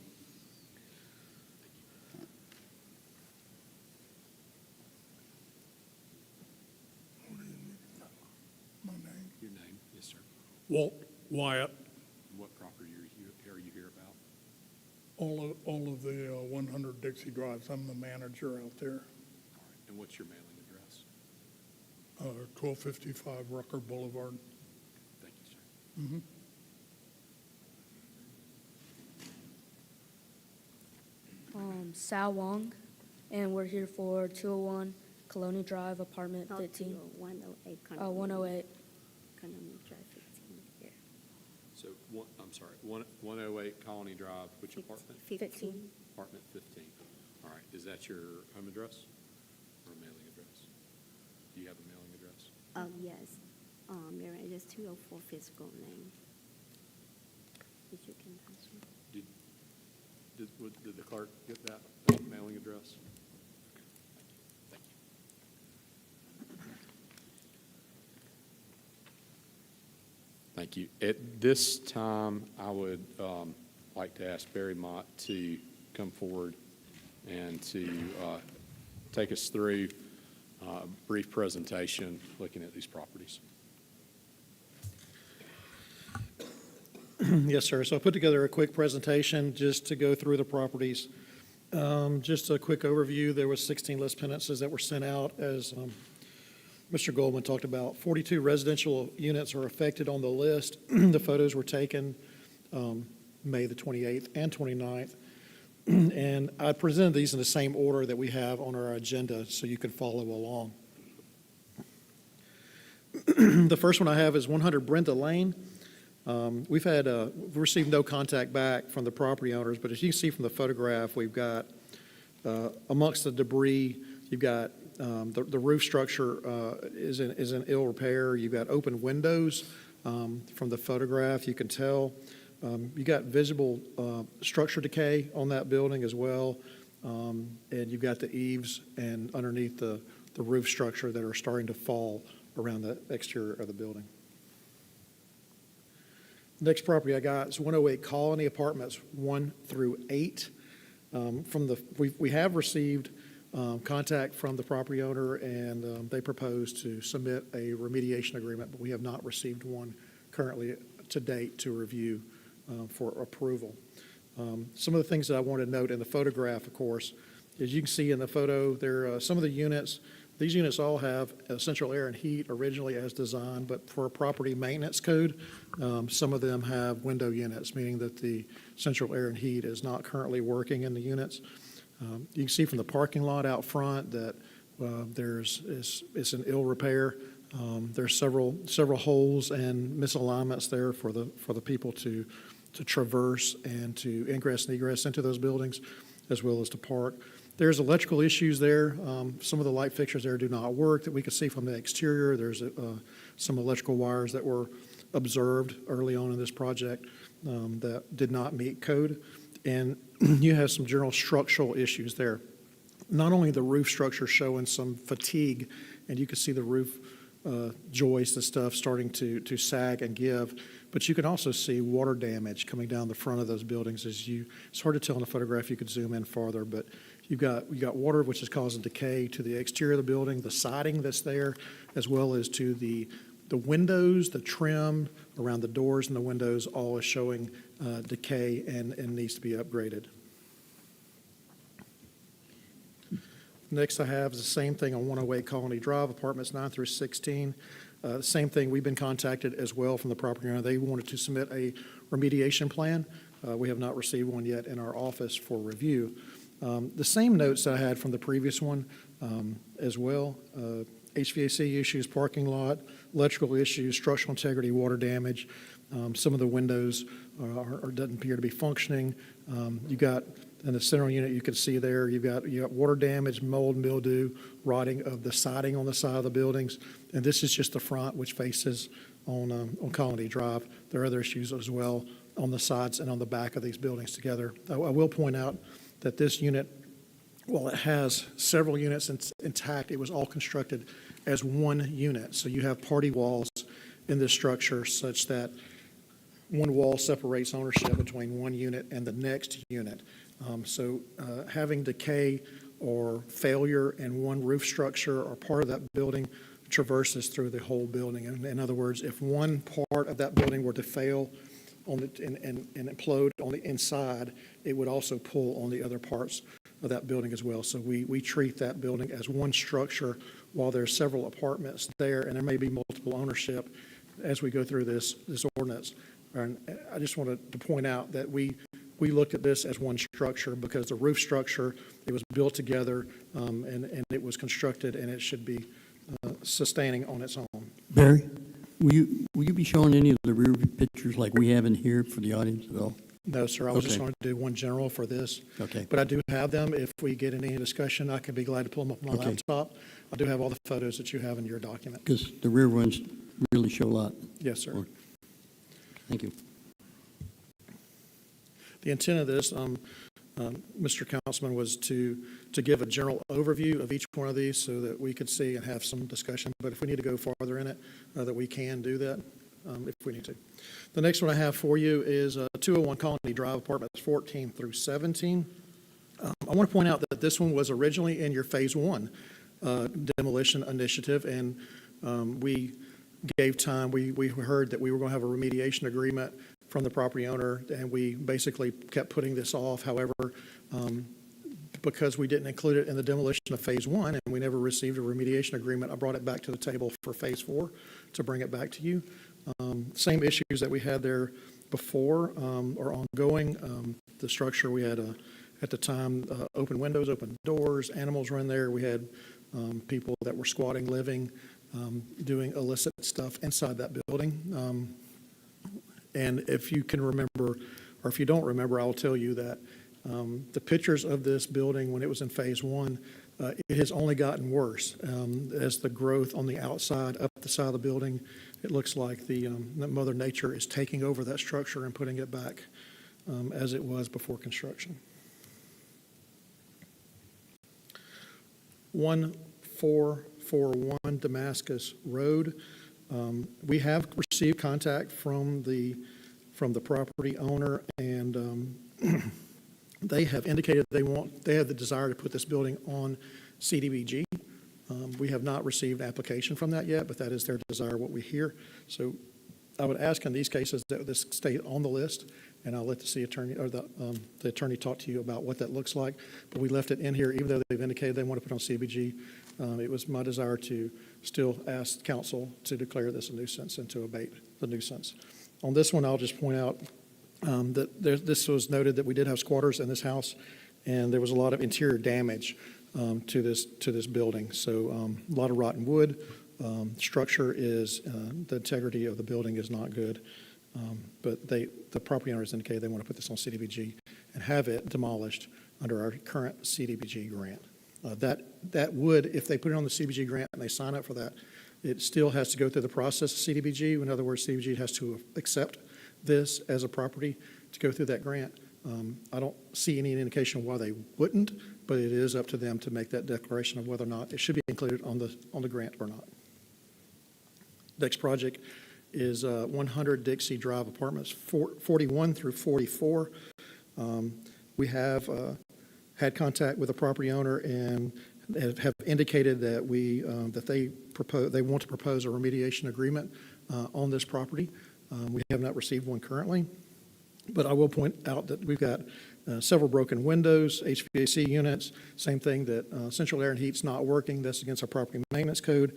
Your name? Yes, sir. Walt Wyatt, What property are you here about? all of the 100 Dixie Drives. I'm the manager out there. All right, and what's your mailing address? 1255 Rucker Boulevard. Thank you, sir. Sal Wong, and we're here for 201 Colony Drive, apartment 15. 108. 108. Colony Drive 15 here. So, I'm sorry, 108 Colony Drive, which apartment? 15. Apartment 15. All right, is that your home address or mailing address? Do you have a mailing address? Yes. Mary, it is 204 Fiscal Lane. If you can pass me. Did the clerk get that mailing address? Thank you. Thank you. At this time, I would like to ask Barry Mott to come forward and to take us through a brief presentation looking at these properties. Yes, sir. So I put together a quick presentation just to go through the properties. Just a quick overview. There was 16 list penances that were sent out, as Mr. Goldman talked about. 42 residential units are affected on the list. The photos were taken May the 28th and 29th. And I presented these in the same order that we have on our agenda so you can follow along. The first one I have is 100 Brenda Lane. We've received no contact back from the property owners, but as you can see from the photograph, we've got amongst the debris, you've got the roof structure is in ill repair. You've got open windows from the photograph. You can tell you got visible structure decay on that building as well, and you've got the eaves and underneath the roof structure that are starting to fall around the exterior of the building. Next property I got is 108 Colony, apartments 1 through 8. We have received contact from the property owner, and they proposed to submit a remediation agreement, but we have not received one currently to date to review for approval. Some of the things that I want to note in the photograph, of course, as you can see in the photo, there some of the units. These units all have central air and heat originally as designed, but for a property maintenance code, some of them have window units, meaning that the central air and heat is not currently working in the units. You can see from the parking lot out front that it's in ill repair. There's several holes and misalignments there for the people to traverse and to ingress and egress into those buildings, as well as to park. There's electrical issues there. Some of the light fixtures there do not work that we can see from the exterior. There's some electrical wires that were observed early on in this project that did not meet code. And you have some general structural issues there. Not only the roof structure showing some fatigue, and you can see the roof joists and stuff starting to sag and give, but you can also see water damage coming down the front of those buildings. It's hard to tell in the photograph. You could zoom in farther, but you got water which is causing decay to the exterior of the building, the siding that's there, as well as to the windows, the trim around the doors and the windows, all is showing decay and needs to be upgraded. Next I have is the same thing on 108 Colony Drive, apartments 9 through 16. Same thing, we've been contacted as well from the property owner. They wanted to submit a remediation plan. We have not received one yet in our office for review. The same notes that I had from the previous one as well. HVAC issues, parking lot, electrical issues, structural integrity, water damage. Some of the windows doesn't appear to be functioning. You got, in the center unit, you can see there, you got water damage, mold, mildew, rotting of the siding on the side of the buildings. And this is just the front, which faces on Colony Drive. There are other issues as well on the sides and on the back of these buildings together. I will point out that this unit, while it has several units intact, it was all constructed as one unit. So you have party walls in this structure such that one wall separates ownership between one unit and the next unit. So having decay or failure in one roof structure or part of that building traverses through the whole building. In other words, if one part of that building were to fail and implode on the inside, it would also pull on the other parts of that building as well. So we treat that building as one structure while there's several apartments there, and there may be multiple ownership as we go through this ordinance. And I just wanted to point out that we looked at this as one structure because the roof structure, it was built together, and it was constructed, and it should be sustaining on its own. Barry, will you be showing any of the rear view pictures like we have in here for the audience at all? No, sir, I was just Okay. going to do one general for this. Okay. But I do have them. If we get in any discussion, I can be glad to pull them up on my Okay. laptop. I do have all the photos that you have in your document. Because the rear ones really show a lot. Yes, sir. Thank you. The intent of this, Mr. Councilman, was to give a general overview of each one of these so that we could see and have some discussion. But if we need to go farther in it, that we can do that if we need to. The next one I have for you is 201 Colony Drive, apartments 14 through 17. I want to point out that this one was originally in your Phase 1 demolition initiative, and we gave time. We heard that we were going to have a remediation agreement from the property owner, and we basically kept putting this off. However, because we didn't include it in the demolition of Phase 1 and we never received a remediation agreement, I brought it back to the table for Phase 4 to bring it back to you. Same issues that we had there before are ongoing. The structure we had at the time, open windows, open doors, animals were in there. We had people that were squatting, living, doing illicit stuff inside that building. And if you can remember, or if you don't remember, I'll tell you that the pictures of this building when it was in Phase 1, it has only gotten worse. As the growth on the outside, up the side of the building, it looks like that Mother Nature is taking over that structure and putting it back as it was before construction. 1441 Damascus Road. We have received contact from the property owner, and they have indicated they have the desire to put this building on CDBG. We have not received an application from that yet, but that is their desire, what we hear. So I would ask in these cases that this stay on the list, and I'll let the city attorney or the attorney talk to you about what that looks like. But we left it in here, even though they've indicated they want to put it on CDBG. It was my desire to still ask council to declare this a nuisance and to abate the nuisance. On this one, I'll just point out that this was noted that we did have squatters in this house, and there was a lot of interior damage to this building. So a lot of rotten wood. Structure is, the integrity of the building is not good. But the property owners indicated they want to put this on CDBG and have it demolished under our current CDBG grant. That would, if they put it on the CDBG grant and they sign up for that, it still has to go through the process of CDBG. In other words, CDBG has to accept this as a property to go through that grant. I don't see any indication why they wouldn't, but it is up to them to make that declaration of whether or not it should be included on the grant or not. Next project is 100 Dixie Drive, apartments 41 through 44. We have had contact with the property owner and have indicated that they want to propose a remediation agreement on this property. We have not received one currently, but I will point out that we've got several broken windows, HVAC units, same thing that central air and heat's not working. That's against our property maintenance code.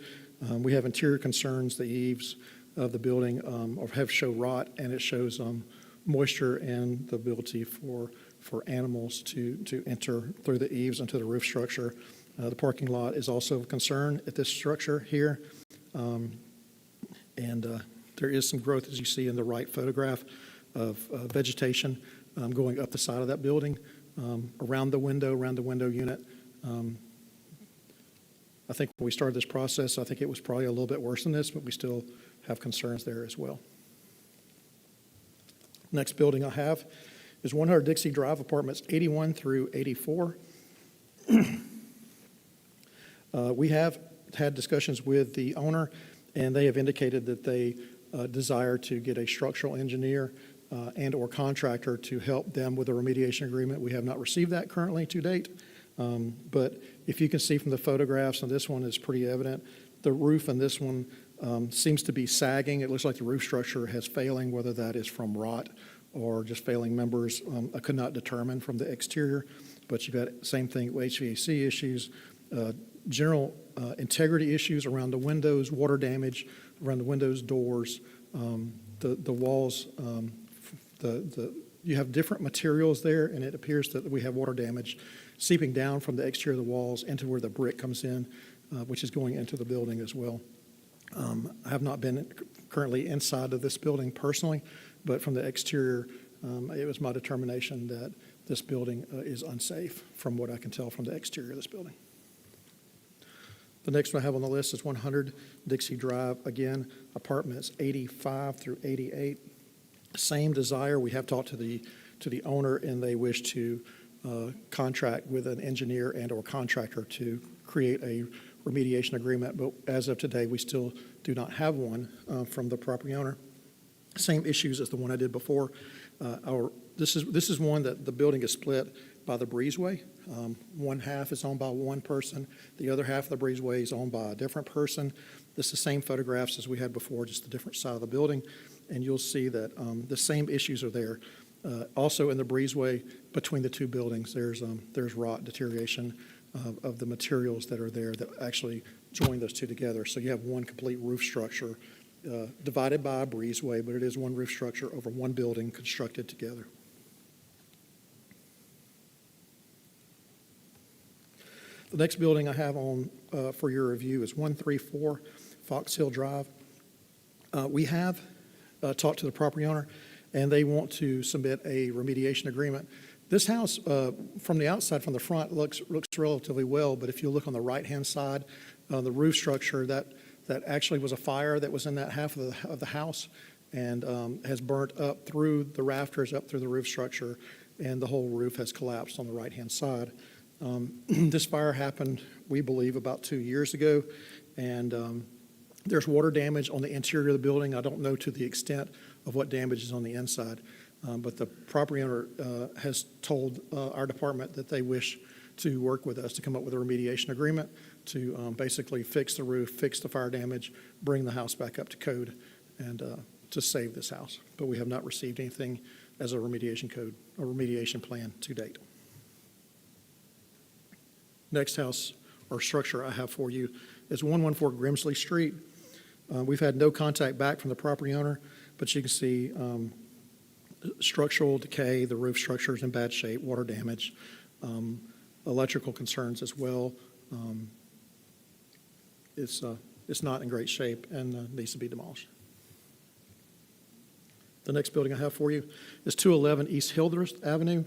We have interior concerns. The eaves of the building have show rot, and it shows moisture and the ability for animals to enter through the eaves into the roof structure. The parking lot is also of concern at this structure here. And There is some growth, as you see in the right photograph, of vegetation going up the side of that building, around the window unit. I think when we started this process, I think it was probably a little bit worse than this, but we still have concerns there as well. Next building I have is 100 Dixie Drive, apartments 81 through 84. We have had discussions with the owner, and they have indicated that they desire to get a structural engineer and/or contractor to help them with a remediation agreement. We have not received that currently to date, but if you can see from the photographs, and this one is pretty evident, the roof on this one seems to be sagging. It looks like the roof structure has failing, whether that is from rot or just failing members. I could not determine from the exterior, but you've got same thing with HVAC issues, general integrity issues around the windows, water damage around the windows, doors, the walls. You have different materials there, and it appears that we have water damage seeping down from the exterior of the walls into where the brick comes in, which is going into the building as well. I have not been currently inside of this building personally, but from the exterior, it was my determination that this building is unsafe from what I can tell from the exterior of this building. The next one I have on the list is 100 Dixie Drive, again, apartments 85 through 88. Same desire. We have talked to the owner, and they wish to contract with an engineer and or contractor to create a remediation agreement, but as of today, we still do not have one from the property owner. Same issues as the one I did before. This is one that the building is split by the breezeway. One half is owned by one person. The other half of the breezeway is owned by a different person. This is the same photographs as we had before, just a different side of the building, and you'll see that the same issues are there. Also in the breezeway between the two buildings, there's rot, deterioration of the materials that are there that actually join those two together. So you have one complete roof structure divided by a breezeway, but it is one roof structure over one building constructed together. The next building I have on for your review is 134 Fox Hill Drive. We have talked to the property owner, and they want to submit a remediation agreement. This house, from the outside, from the front, looks relatively well, but if you look on the right-hand side, the roof structure, that actually was a fire that was in that half of the house and has burnt up through the rafters, up through the roof structure, and the whole roof has collapsed on the right-hand side. This fire happened, we believe, about 2 years ago, and there's water damage on the interior of the building. I don't know to the extent of what damage is on the inside, but the property owner has told our department that they wish to work with us to come up with a remediation agreement to basically fix the roof, fix the fire damage, bring the house back up to code, and to save this house. But we have not received anything as a remediation plan to date. Next house or structure I have for you is 114 Grimsley Street. We've had no contact back from the property owner, but you can see structural decay, the roof structure is in bad shape, water damage, electrical concerns as well. It's not in great shape and needs to be demolished. The next building I have for you is 211 East Hildreth Avenue.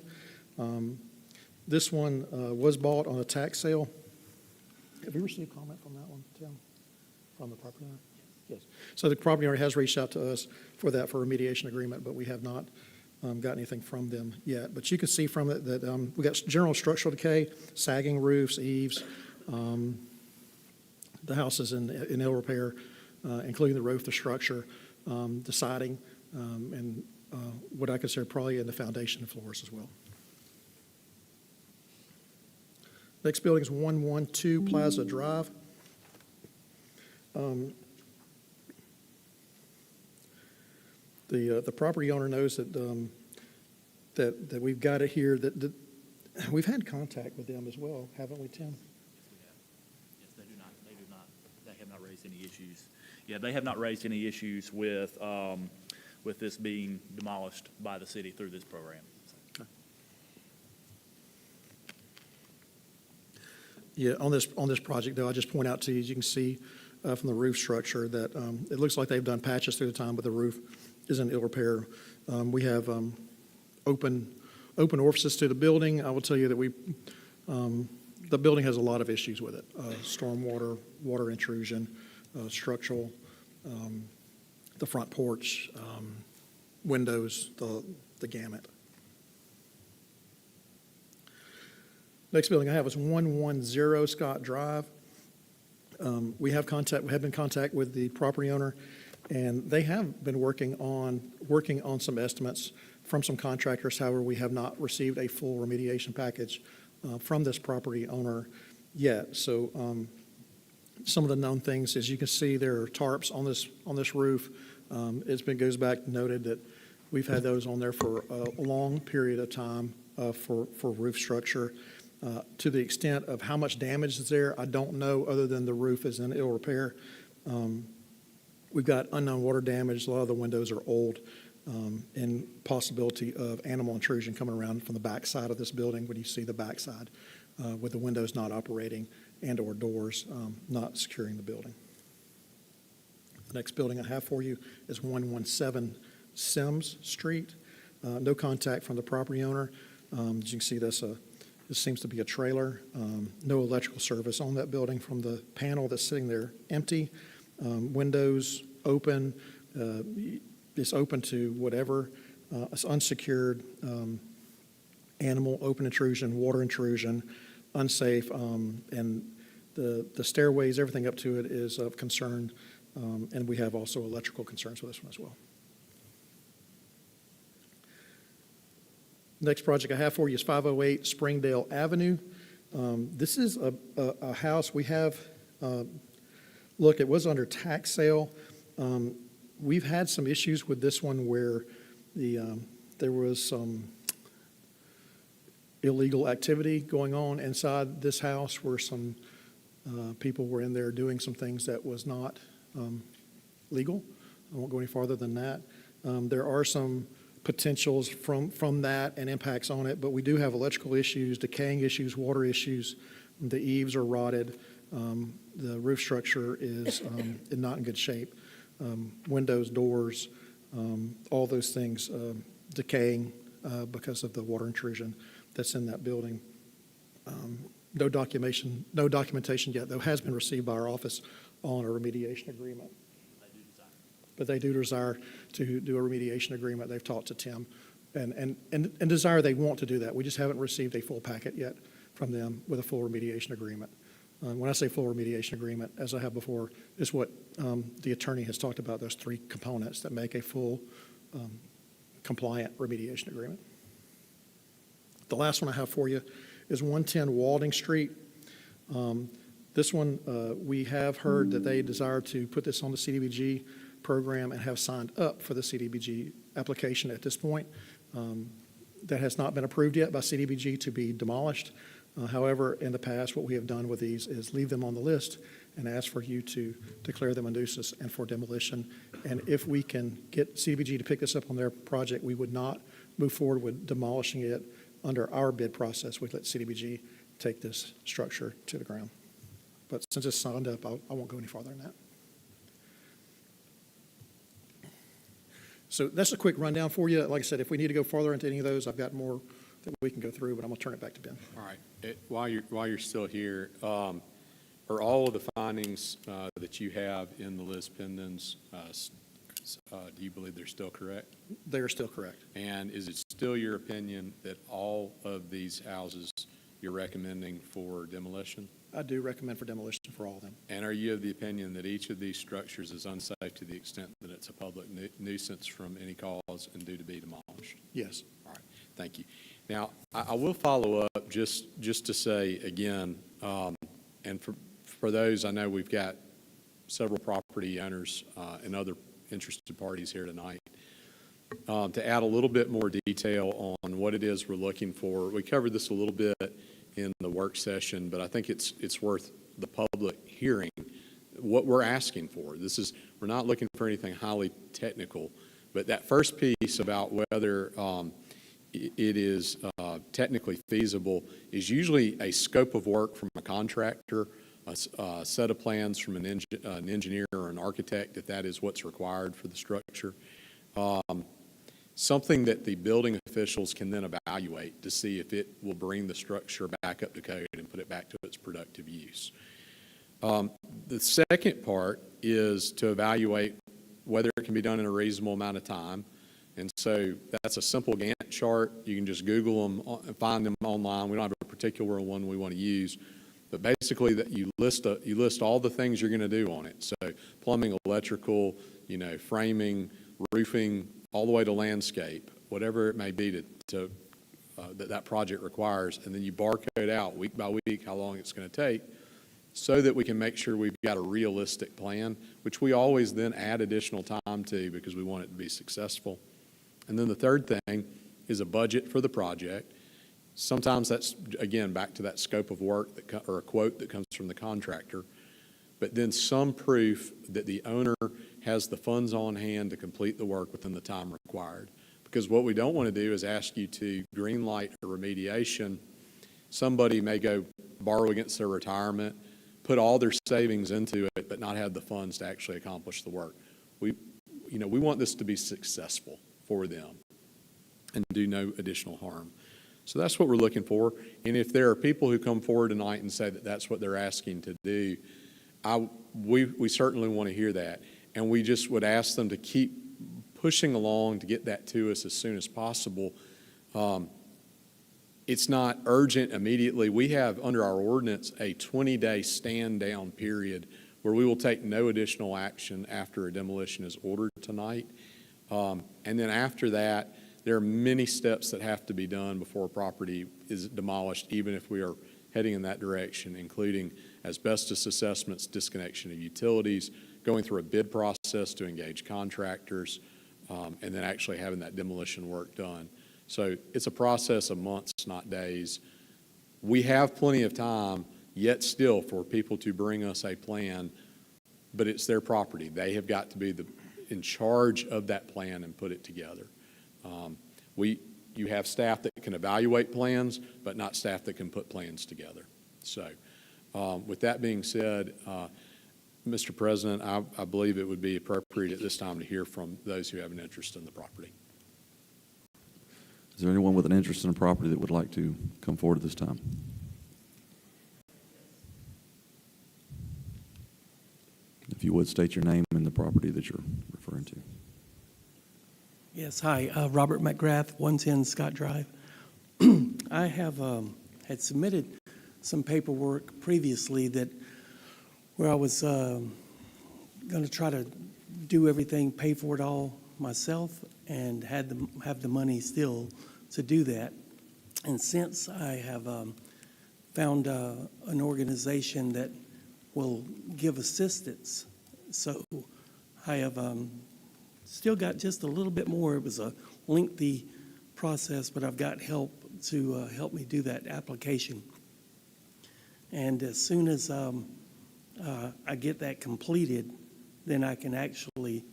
This one was bought on a tax sale. Have you received comment from that one, Tim, from the property owner? Yes. So the property owner has reached out to us for a remediation agreement, but we have not got anything from them yet. But you can see from it that we got general structural decay, sagging roofs, eaves. The house is in ill repair, including the roof, the structure, the siding, and what I consider probably in the foundation and floors as well. Next building is 112 Plaza Drive. The property owner knows that that we've got it here. That we've had contact with them as well, haven't we, Tim? Yes, they do not. They have not raised any issues. Yeah, they have not raised any issues with this being demolished by the city through this program. Yeah, on this project, though, I just point out to you, as you can see, from the roof structure that it looks like they've done patches through the time, but the roof is in ill repair. We have open orifices to the building. I will tell you that the building has a lot of issues with it. Stormwater, water intrusion, structural, the front porch, windows, the gamut. Next building I have is 110 Scott Drive. We have been in contact with the property owner, and they have been working on some estimates from some contractors. However, we have not received a full remediation package from this property owner yet. So some of the known things, as you can see, there are tarps on this roof. Goes back noted that we've had those on there for a long period of time for roof structure. To the extent of how much damage is there, I don't know, other than the roof is in ill repair. We've got unknown water damage. A lot of the windows are old, and possibility of animal intrusion coming around from the back side of this building when you see the back side, with the windows not operating and or doors not securing the building. The next building I have for you is 117 Sims Street. No contact from the property owner. As you can see, this seems to be a trailer. No electrical service on that building from the panel that's sitting there empty. Windows open. It's open to whatever. It's unsecured. Animal open intrusion, water intrusion, unsafe, and the stairways, everything up to it is of concern. And we have also electrical concerns with this one as well. Next project I have for you is 508 Springdale Avenue. This is a house we have, look, it was under tax sale. We've had some issues with this one where there was some illegal activity going on inside this house where some people were in there doing some things that was not legal. I won't go any farther than that. There are some potentials from that and impacts on it, but we do have electrical issues, decaying issues, water issues. The eaves are rotted. The roof structure is not in good shape. Windows, doors, all those things decaying because of the water intrusion that's in that building. No documentation yet, though, has been received by our office on a remediation agreement. But they do desire to do a remediation agreement. They've talked to Tim and desire they want to do that. We just haven't received a full packet yet from them with a full remediation agreement. When I say full remediation agreement, as I have before, is what the attorney has talked about, those three components that make a full compliant remediation agreement. The last one I have for you is 110 Walding Street. This one, we have heard that they desire to put this on the CDBG program and have signed up for the CDBG application at this point. That has not been approved yet by CDBG to be demolished. However, in the past, what we have done with these is leave them on the list and ask for you to declare them a nuisance and for demolition. And if we can get CDBG to pick this up on their project, we would not move forward with demolishing it under our bid process. We'd let CDBG take this structure to the ground. But since it's signed up, I won't go any farther than that. So that's a quick rundown for you. Like I said, if we need to go farther into any of those, I've got more that we can go through, but I'm going to turn it back to Ben. All right. While you're still here, are all of the findings that you have in the Liz Pendens, do you believe they're still correct? They are still correct. And is it still your opinion that all of these houses you're recommending for demolition? I do recommend for demolition for all of them. And are you of the opinion that each of these structures is unsafe to the extent that it's a public nuisance from any cause and due to be demolished? Yes. All right. Thank you. Now, I will follow up just to say again, and for those, I know we've got several property owners and other interested parties here tonight. To add a little bit more detail on what it is we're looking for. We covered this a little bit in the work session, but I think it's worth the public hearing what we're asking for. We're not looking for anything highly technical, but that first piece about whether it is technically feasible is usually a scope of work from a contractor a set of plans from an engineer or an architect, if that is what's required for the structure. Something that the building officials can then evaluate to see if it will bring the structure back up to code and put it back to its productive use. The second part is to evaluate whether it can be done in a reasonable amount of time. And so that's a simple Gantt chart. You can just Google them and find them online. We don't have a particular one we want to use. But basically, that you list all the things you're going to do on it. So plumbing, electrical, framing, roofing, all the way to landscape, whatever it may be that project requires. And then you barcode out week by week how long it's going to take, so that we can make sure we've got a realistic plan, which we always then add additional time to because we want it to be successful. And then the third thing is a budget for the project. Sometimes that's, again, back to that scope of work or a quote that comes from the contractor, but then some proof that the owner has the funds on hand to complete the work within the time required. Because what we don't want to do is ask you to green light a remediation. Somebody may go borrow against their retirement, put all their savings into it, but not have the funds to actually accomplish the work. We want this to be successful for them and do no additional harm. So that's what we're looking for. And if there are people who come forward tonight and say that that's what they're asking to do, we certainly want to hear that. And we just would ask them to keep pushing along to get that to us as soon as possible. It's not urgent immediately. We have, under our ordinance, a 20-day stand-down period where we will take no additional action after a demolition is ordered tonight. And then after that, there are many steps that have to be done before a property is demolished, even if we are heading in that direction, including asbestos assessments, disconnection of utilities, going through a bid process to engage contractors, and then actually having that demolition work done. So it's a process of months, not days. We have plenty of time, yet still, for people to bring us a plan, but it's their property. They have got to be in charge of that plan and put it together. You have staff that can evaluate plans, but not staff that can put plans together. So with that being said, Mr. President, I believe it would be appropriate at this time to hear from those who have an interest in the property. Is there anyone with an interest in a property that would like to come forward at this time? If you would, state your name and the property that you're referring to. Yes, hi, Robert McGrath, 110 Scott Drive. I have had submitted some paperwork previously where I was going to try to do everything, pay for it all myself, and have the money still to do that. And since I have found an organization that will give assistance, so I have still got just a little bit more. It was a lengthy process, but I've got help to help me do that application. And as soon as I get that completed, then I can actually,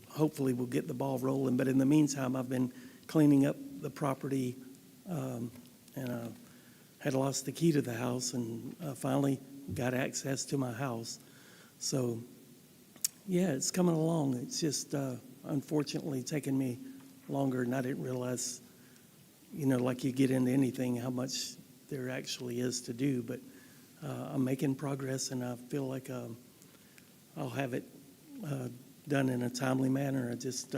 hopefully we'll get the ball rolling. But in the meantime, I've been cleaning up the property, and had lost the key to the house, and finally got access to my house. So, yeah, it's coming along. It's just unfortunately taken me longer, and I didn't realize, like you get into anything, how much there actually is to do. But I'm making progress, and I feel like I'll have it done in a timely manner. I just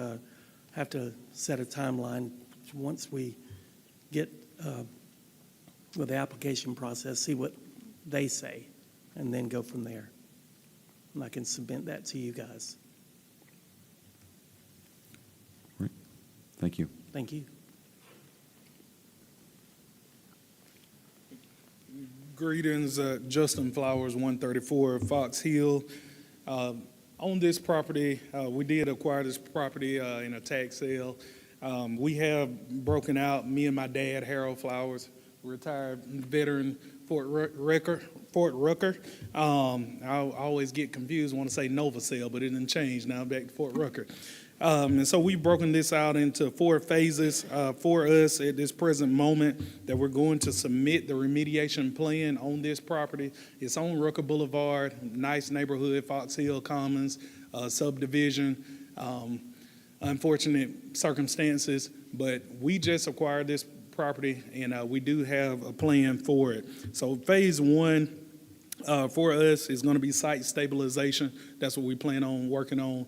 have to set a timeline once we get with the application process, see what they say, and then go from there. And I can submit that to you guys. Great. Thank you. Thank you. Greetings, Justin Flowers, 134 Fox Hill. On this property, we did acquire this property in a tax sale. We have broken out, me and my dad, Harold Flowers, retired veteran, Fort Rucker. I always get confused, want to say Nova Sale, but it didn't change, now back to Fort Rucker. And so we've broken this out into 4 phases for us at this present moment that we're going to submit the remediation plan on this property. It's on Rucker Boulevard, nice neighborhood, Fox Hill Commons subdivision. Unfortunate circumstances, but we just acquired this property and we do have a plan for it. So phase 1 for us is going to be site stabilization. That's what we plan on working on,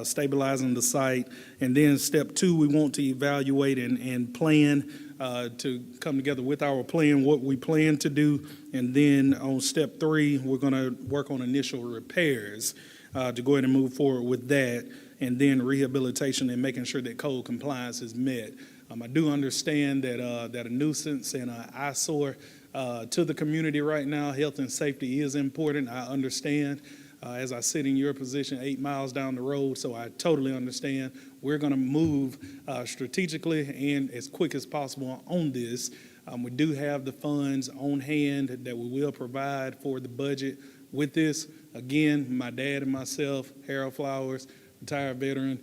stabilizing the site. And then step 2, we want to evaluate and plan to come together with our plan, what we plan to do. And then on step 3, we're going to work on initial repairs to go ahead and move forward with that. And then rehabilitation and making sure that code compliance is met. I do understand that that a nuisance and an eyesore to the community right now, health and safety is important. I understand as I sit in your position 8 miles down the road, so I totally understand. We're going to move strategically and as quick as possible on this. We do have the funds on hand that we will provide for the budget with this. Again, my dad and myself, Harold Flowers, retired veteran,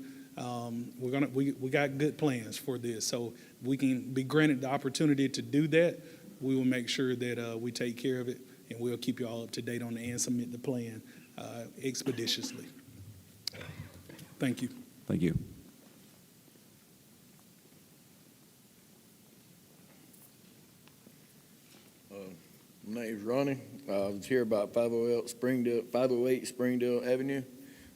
we got good plans for this. So we can be granted the opportunity to do that. We will make sure that we take care of it, and we'll keep you all up to date on it and submit the plan expeditiously. Thank you. Thank you. My name's Ronnie. I was here about 508 Springdale Avenue.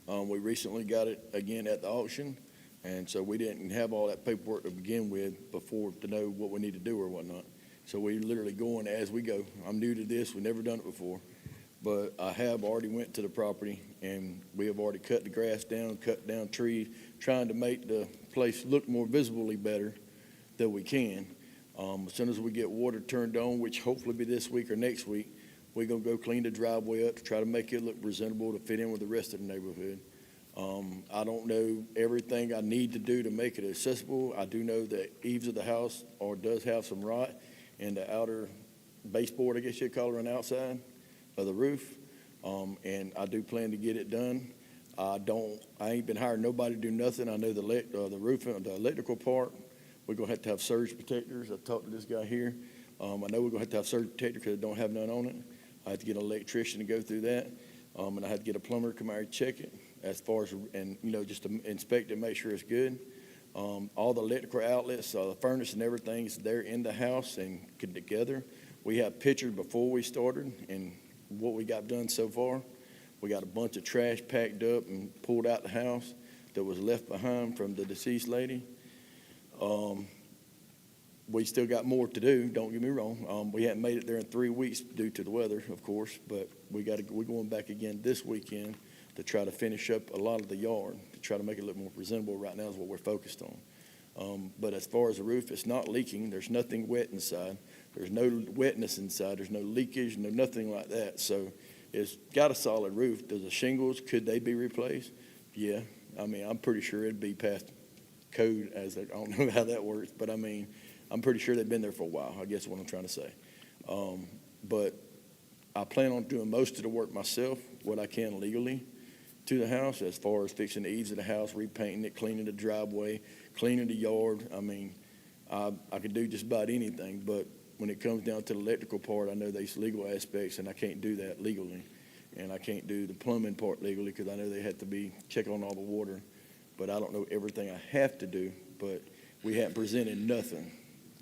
We recently got it again at the auction, and so we didn't have all that paperwork to begin with before to know what we need to do or whatnot. So we literally going as we go. I'm new to this. We've never done it before, but I have already went to the property, and we have already cut the grass down, cut down trees, trying to make the place look more visibly better that we can. As soon as we get water turned on, which hopefully be this week or next week, we're going to go clean the driveway up to try to make it look presentable to fit in with the rest of the neighborhood. I don't know everything I need to do to make it accessible. I do know that eaves of the house does have some rot in the outer baseboard, I guess you'd call it, on the outside of the roof. And I do plan to get it done. I ain't been hiring nobody to do nothing. I know the roofing, the electrical part, we're going to have surge protectors. I talked to this guy here. I know we're going to have surge protectors because it don't have none on it. I have to get an electrician to go through that. And I had to get a plumber to come out and check it as far as, and, just to inspect it, make sure it's good. All the electrical outlets, the furnace and everything is there in the house and together. We have pictures before we started and what we got done so far. We got a bunch of trash packed up and pulled out the house that was left behind from the deceased lady. We still got more to do, don't get me wrong. We hadn't made it there in 3 weeks due to the weather, of course, but we're going back again this weekend to try to finish up a lot of the yard, to try to make it look more presentable right now is what we're focused on. But as far as the roof, it's not leaking. There's nothing wet inside. There's no wetness inside. There's no leakage, nothing like that. So it's got a solid roof. Does the shingles, could they be replaced? Yeah. I mean, I'm pretty sure it'd be past code I don't know how that works, but I mean, I'm pretty sure they've been there for a while, I guess is what I'm trying to say. But I plan on doing most of the work myself, what I can legally to the house, as far as fixing the eaves of the house, repainting it, cleaning the driveway, cleaning the yard. I mean, I can do just about anything, but when it comes down to the electrical part, I know there's legal aspects, and I can't do that legally. And I can't do the plumbing part legally because I know they have to be check on all the water. But I don't know everything I have to do, but we haven't presented nothing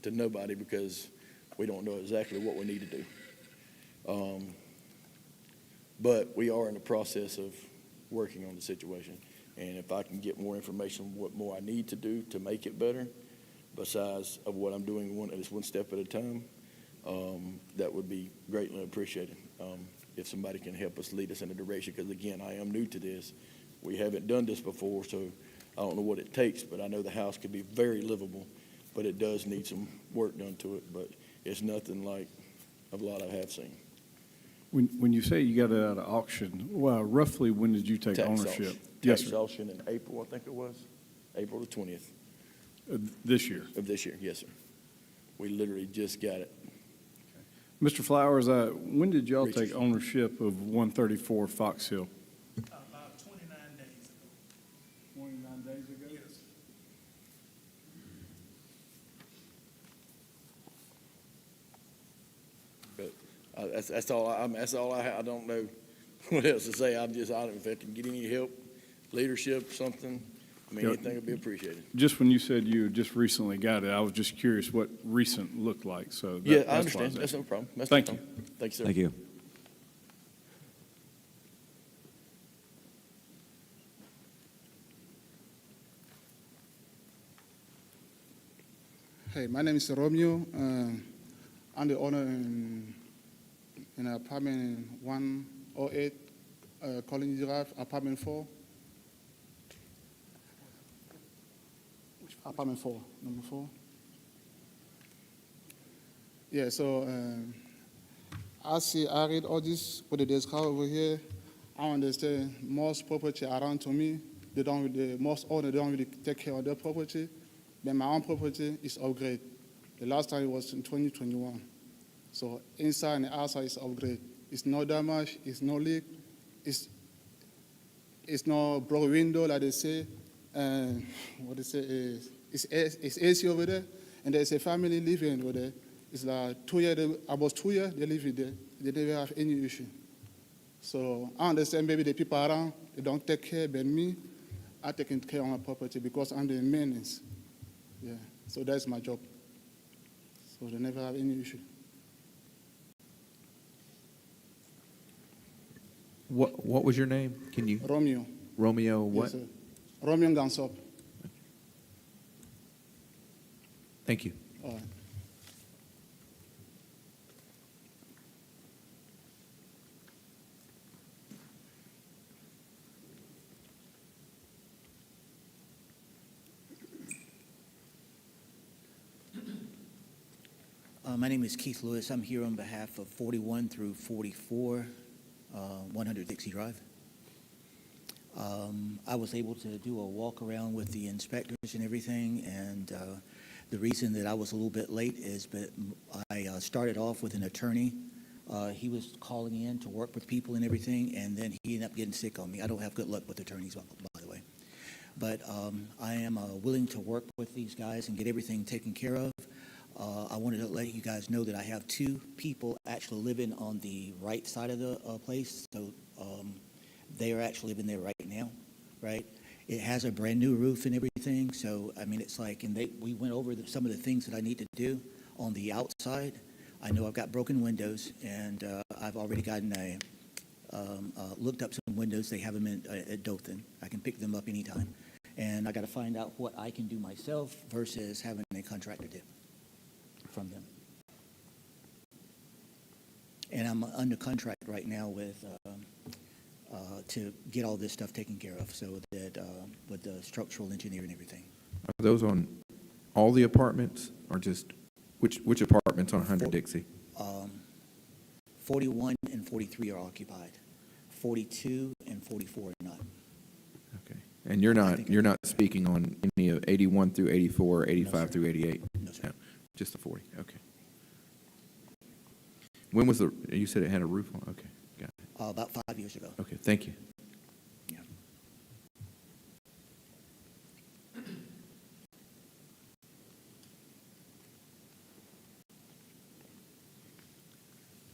to nobody because we don't know exactly what we need to do. But we are in the process of working on the situation. And if I can get more information on what more I need to do to make it better, besides of what I'm doing one step at a time, that would be greatly appreciated. If somebody can help us lead us in a direction, because again, I am new to this. We haven't done this before, so I don't know what it takes, but I know the house could be very livable, but it does need some work done to it, but it's nothing like a lot I have seen. When you say you got it out of auction, well, roughly when did you take Tax ownership? auction. Yes, Tax sir. auction in April, I think it was, April the 20th This year. of this year, yes, sir. We literally just got it. Mr. Flowers, when did y'all Richard. take ownership of 134 Fox Hill? About 29 days ago. 29 days ago? That's all, that's all I don't know what else to say. I don't know if I can get any help, leadership, something. I mean, Yeah. anything would be appreciated. Just when you said you just recently got it, I was just curious what recent looked like, so. Yeah, I that's why understand. was That's no asking. problem. That's no Thank you. problem. Thank you, sir. Thank you. Hey, my name is Romeo. I'm the owner in an apartment in 108 Colony Drive, apartment 4. Which apartment 4? Number 4. Yeah. So I read all this what it is over here. I understand most property around to me, most owners don't really take care of their property. But my own property is upgrade. The last time it was in 2021. So inside and outside is upgrade. It's no damage, it's no leak, it's no broken window like they say. And what they say is it's AC over there, and there's a family living over there. It's like 2 years, about 2 years they live there. They never have any issue. So I understand maybe the people around they don't take care, but me, I take care of my property because I'm the maintenance. Yeah, so that's my job. So they never have any issue. What was your name? Can you? Romeo. Romeo what? Yes, sir. Romeo Gansop. Thank you. All right. My name is Keith Lewis. I'm here on behalf of 41 through 44, 100 Dixie Drive. I was able to do a walk around with the inspectors and everything, and the reason that I was a little bit late is that I started off with an attorney. He was calling in to work with people and everything, and then he ended up getting sick on me. I don't have good luck with attorneys, by the way. But I am willing to work with these guys and get everything taken care of. I wanted to let you guys know that I have 2 people actually living on the right side of the place, so they are actually living there right now, right? It has a brand-new roof and everything, so, I mean, it's like, and we went over some of the things that I need to do on the outside. I know I've got broken windows, and I've already gotten looked up some windows. They have them at Dothan. I can pick them up anytime. And I got to find out what I can do myself versus having a contractor do from them. And I'm under contract right now with to get all this stuff taken care of, so that with the structural engineer and everything. Are those on all the apartments, or just which apartments on 100 Dixie? 41 and 43 are occupied. 42 and 44 are not. Okay. And you're not speaking on any of 81 through 84, or 85 through 88? No, sir. Just the 40. Okay. When was you said it had a roof on? Okay, got it. About 5 years ago. Okay, thank you. Yeah.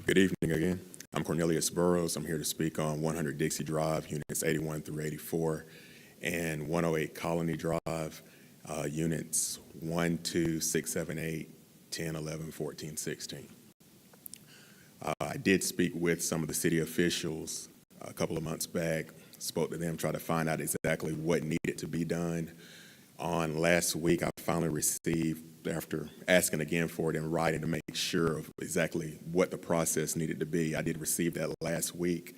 Good evening again. I'm Cornelius Burrows. I'm here to speak on 100 Dixie Drive, units 81 through 84, and 108 Colony Drive, units 1, 2, 6, 7, 8, 10, 11, 14, 16. I did speak with some of the city officials a couple of months back, spoke to them, tried to find out exactly what needed to be done. On last week, I finally received, after asking again for it in writing to make sure of exactly what the process needed to be, I did receive that last week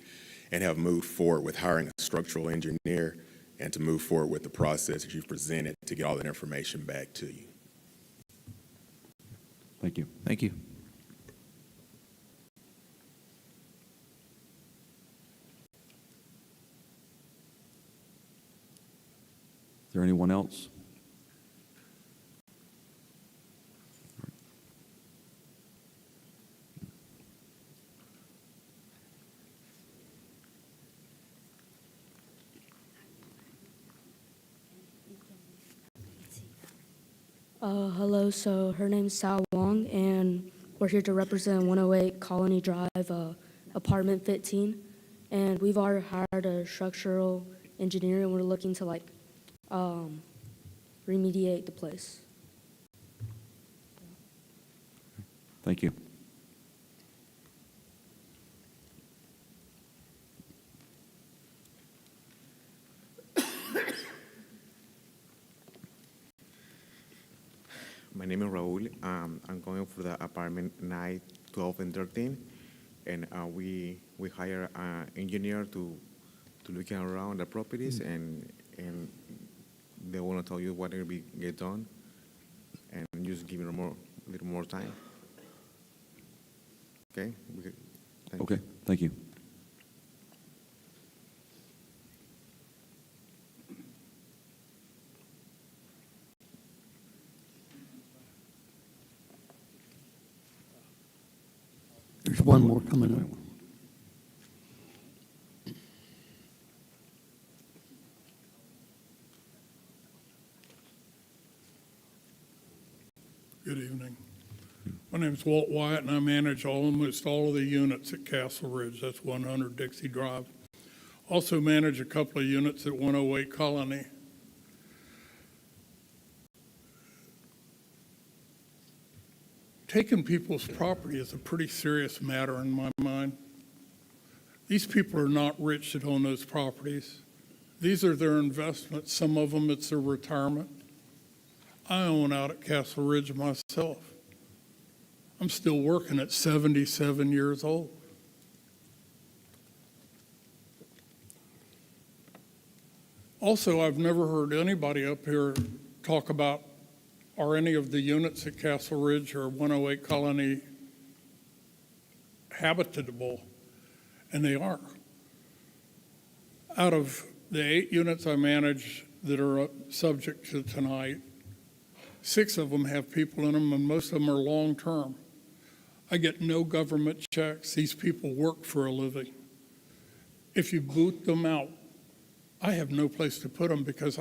and have moved forward with hiring a structural engineer and to move forward with the process that you've presented to get all that information back to you. Thank you. Thank you. Is there anyone else? Hello, so her name's Sao Wong, and we're here to represent 108 Colony Drive, apartment 15. And we've already hired a structural engineer, and we're looking to like remediate the place. Thank you. My name is Raul. I'm going for the apartment 9, 12, and 13. And we hire an engineer to look around the properties, and they want to tell you what will be get done, and just give it a little more time. Okay? Thank Okay, thank you. There's one more coming up. Good evening. My name is Walt Wyatt, and I manage almost all of the units at Castle Ridge. That's 100 Dixie Drive. Also manage a couple of units at 108 Colony. Taking people's property is a pretty serious matter in my mind. These people are not rich that own those properties. These are their investments. Some of them, it's their retirement. I own out at Castle Ridge myself. I'm still working at 77 years old. Also, I've never heard anybody up here talk about are any of the units at Castle Ridge or 108 Colony habitable, and they are. Out of the 8 units I manage that are subject to tonight, 6 of them have people in them, and most of them are long-term. I get no government checks. These people work for a living. If you boot them out, I have no place to put them because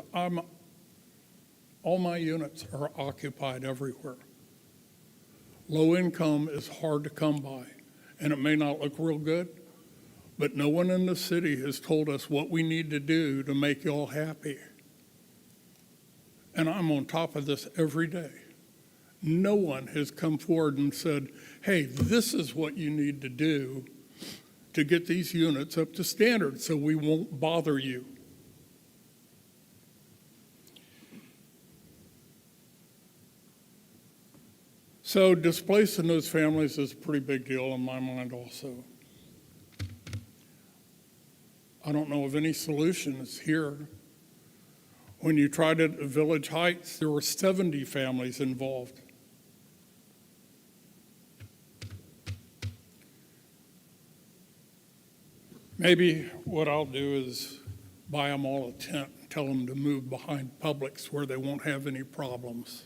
all my units are occupied everywhere. Low income is hard to come by, and it may not look real good, but no one in the city has told us what we need to do to make y'all happy. And I'm on top of this every day. No one has come forward and said, hey, this is what you need to do to get these units up to standard so we won't bother you. So displacing those families is a pretty big deal in my mind also. I don't know of any solutions here. When you tried it at Village Heights, there were 70 families involved. Maybe what I'll do is buy them all a tent and tell them to move behind Publix where they won't have any problems.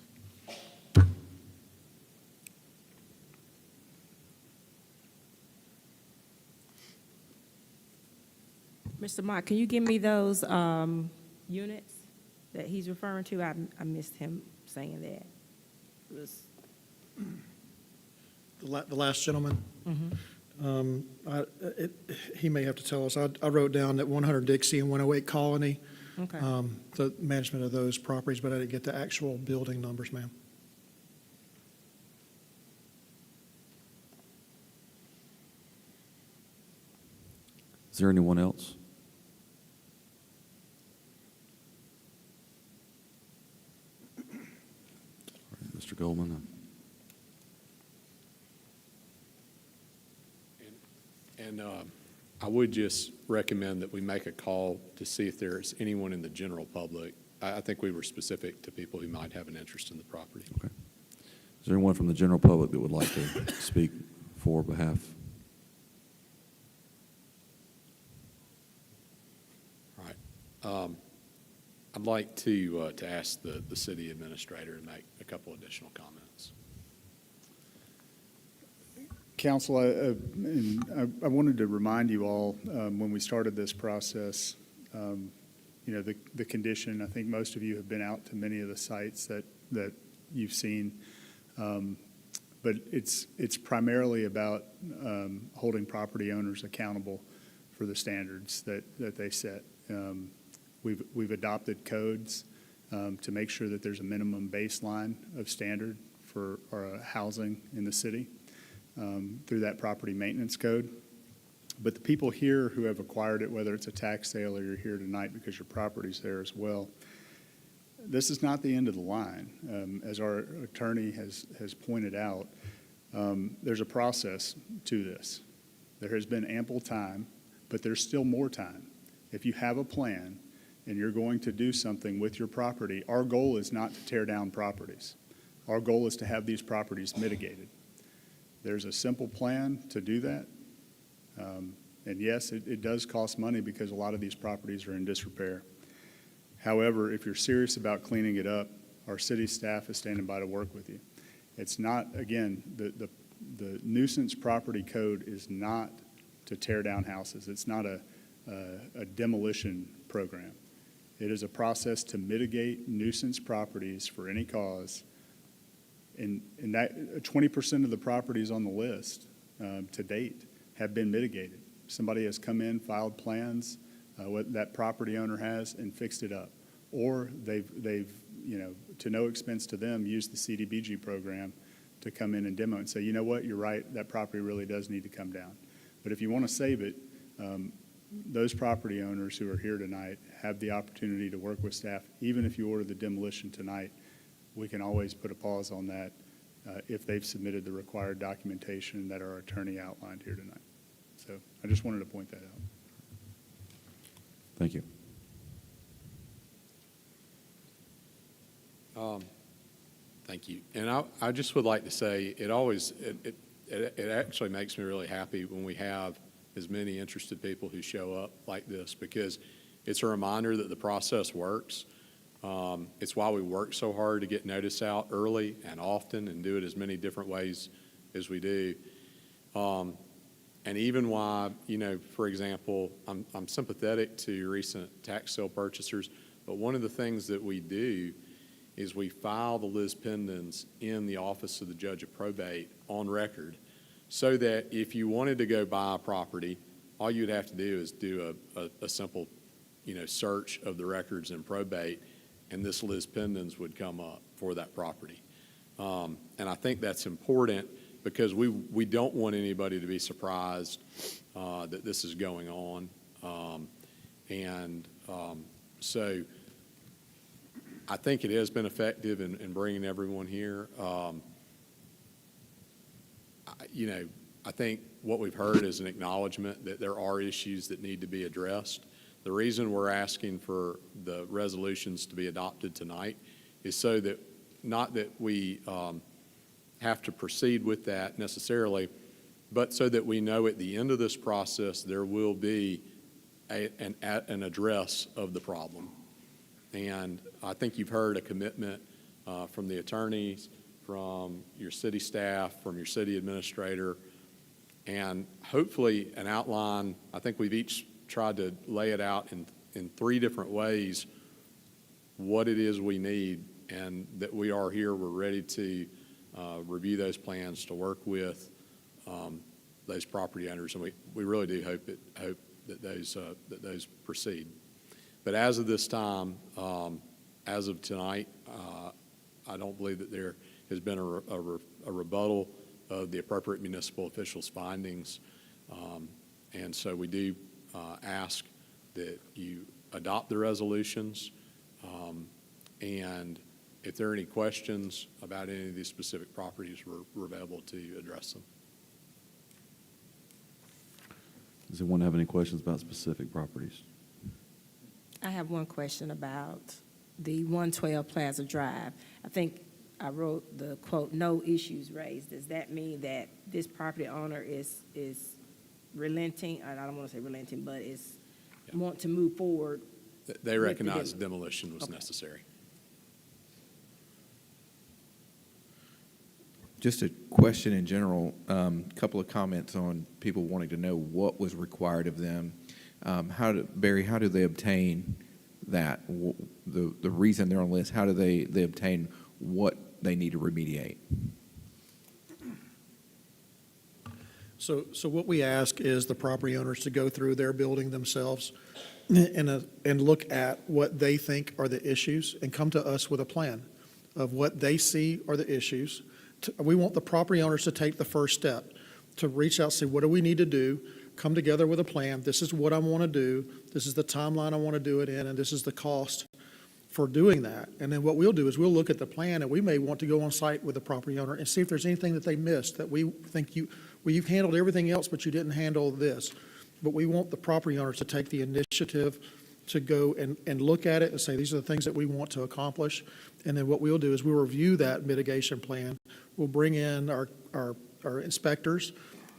Mr. Mott, can you give me those units that he's referring to? I missed him saying that. It was The last gentleman, mhm. he may have to tell us. I wrote down that 100 Dixie and 108 Colony, Okay. the management of those properties, but I didn't get the actual building numbers, ma'am. Is there anyone else? All right, Mr. Goldman. And I would just recommend that we make a call to see if there's anyone in the general public. I think we were specific to people who might have an interest in the property. Okay. Is there anyone from the general public that would like to speak for behalf? All right. I'd like to ask the city administrator to make a couple additional comments. Council, I wanted to remind you all, when we started this process, the condition, I think most of you have been out to many of the sites that you've seen. But it's primarily about holding property owners accountable for the standards that they set. We've adopted codes to make sure that there's a minimum baseline of standard for housing in the city through that property maintenance code. But the people here who have acquired it, whether it's a tax sale or you're here tonight because your property's there as well, this is not the end of the line. As our attorney has pointed out, there's a process to this. There has been ample time, but there's still more time. If you have a plan and you're going to do something with your property, our goal is not to tear down properties. Our goal is to have these properties mitigated. There's a simple plan to do that. And yes, it does cost money because a lot of these properties are in disrepair. However, if you're serious about cleaning it up, our city staff is standing by to work with you. It's not, again, the nuisance property code is not to tear down houses. It's not a demolition program. It is a process to mitigate nuisance properties for any cause. And that 20% of the properties on the list to date have been mitigated. Somebody has come in, filed plans, what that property owner has, and fixed it up. Or they've to no expense to them, used the CDBG program to come in and demo and say, you know what, you're right, that property really does need to come down. But if you want to save it, those property owners who are here tonight have the opportunity to work with staff. Even if you order the demolition tonight, we can always put a pause on that if they've submitted the required documentation that our attorney outlined here tonight. So I just wanted to point that out. Thank you. Thank you. And I just would like to say, it actually makes me really happy when we have as many interested people who show up like this, because it's a reminder that the process works. It's why we work so hard to get notice out early and often and do it as many different ways as we do. And even why, for example, I'm sympathetic to recent tax sale purchasers, but one of the things that we do is we file the lis pendens in the Office of the Judge of Probate on record, so that if you wanted to go buy a property, all you'd have to do is do a simple, search of the records in probate, and this lis pendens would come up for that property. And I think that's important because we don't want anybody to be surprised that this is going on. So I think it has been effective in bringing everyone here. I think what we've heard is an acknowledgement that there are issues that need to be addressed. The reason we're asking for the resolutions to be adopted tonight is so that, not that we have to proceed with that necessarily, but so that we know at the end of this process there will be an address of the problem. And I think you've heard a commitment from the attorneys, from your city staff, from your city administrator, and hopefully an outline. I think we've each tried to lay it out in three different ways what it is we need, and that we are here, we're ready to review those plans, to work with those property owners, and we really do hope that those proceed. But as of this time, as of tonight, I don't believe that there has been a rebuttal of the appropriate municipal officials' findings. And so we do ask that you adopt the resolutions. And if there are any questions about any of these specific properties, we're available to address them. Does anyone have any questions about specific properties? I have one question about the 112 Plaza Drive. I think I wrote the quote, "no issues raised." Does that mean that this property owner is relenting? I don't want to say relenting, but is want to move forward? They recognize demolition was necessary. Just a question in general, couple of comments on people wanting to know what was required of them. Barry, how do they obtain that? The reason they're on the list, how do they obtain what they need to remediate? So what we ask is the property owners to go through their building themselves and look at what they think are the issues and come to us with a plan of what they see are the issues. We want the property owners to take the first step, to reach out, say, what do we need to do? Come together with a plan. This is what I want to do. This is the timeline I want to do it in, and this is the cost for doing that. And then what we'll do is we'll look at the plan, and we may want to go on site with the property owner and see if there's anything that they missed that we think you've handled everything else, but you didn't handle this. But we want the property owners to take the initiative to go and look at it and say, these are the things that we want to accomplish. And then what we'll do is we'll review that mitigation plan. We'll bring in our inspectors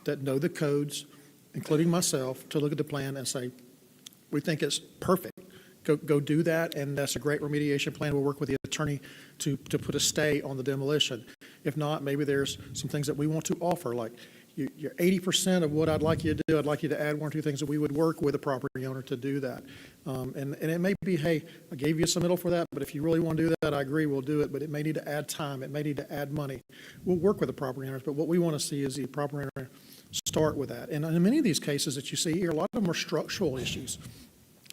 that know the codes, including myself, to look at the plan and say, we think it's perfect. Go do that, and that's a great remediation plan. We'll work with the attorney to put a stay on the demolition. If not, maybe there's some things that we want to offer, like you're 80% of what I'd like you to do. I'd like you to add one or two things that we would work with a property owner to do that. And it may be, hey, I gave you a submittal for that, but if you really want to do that, I agree, we'll do it, but it may need to add time. It may need to add money. We'll work with the property owners, but what we want to see is the property owner start with that. And in many of these cases that you see here, a lot of them are structural issues.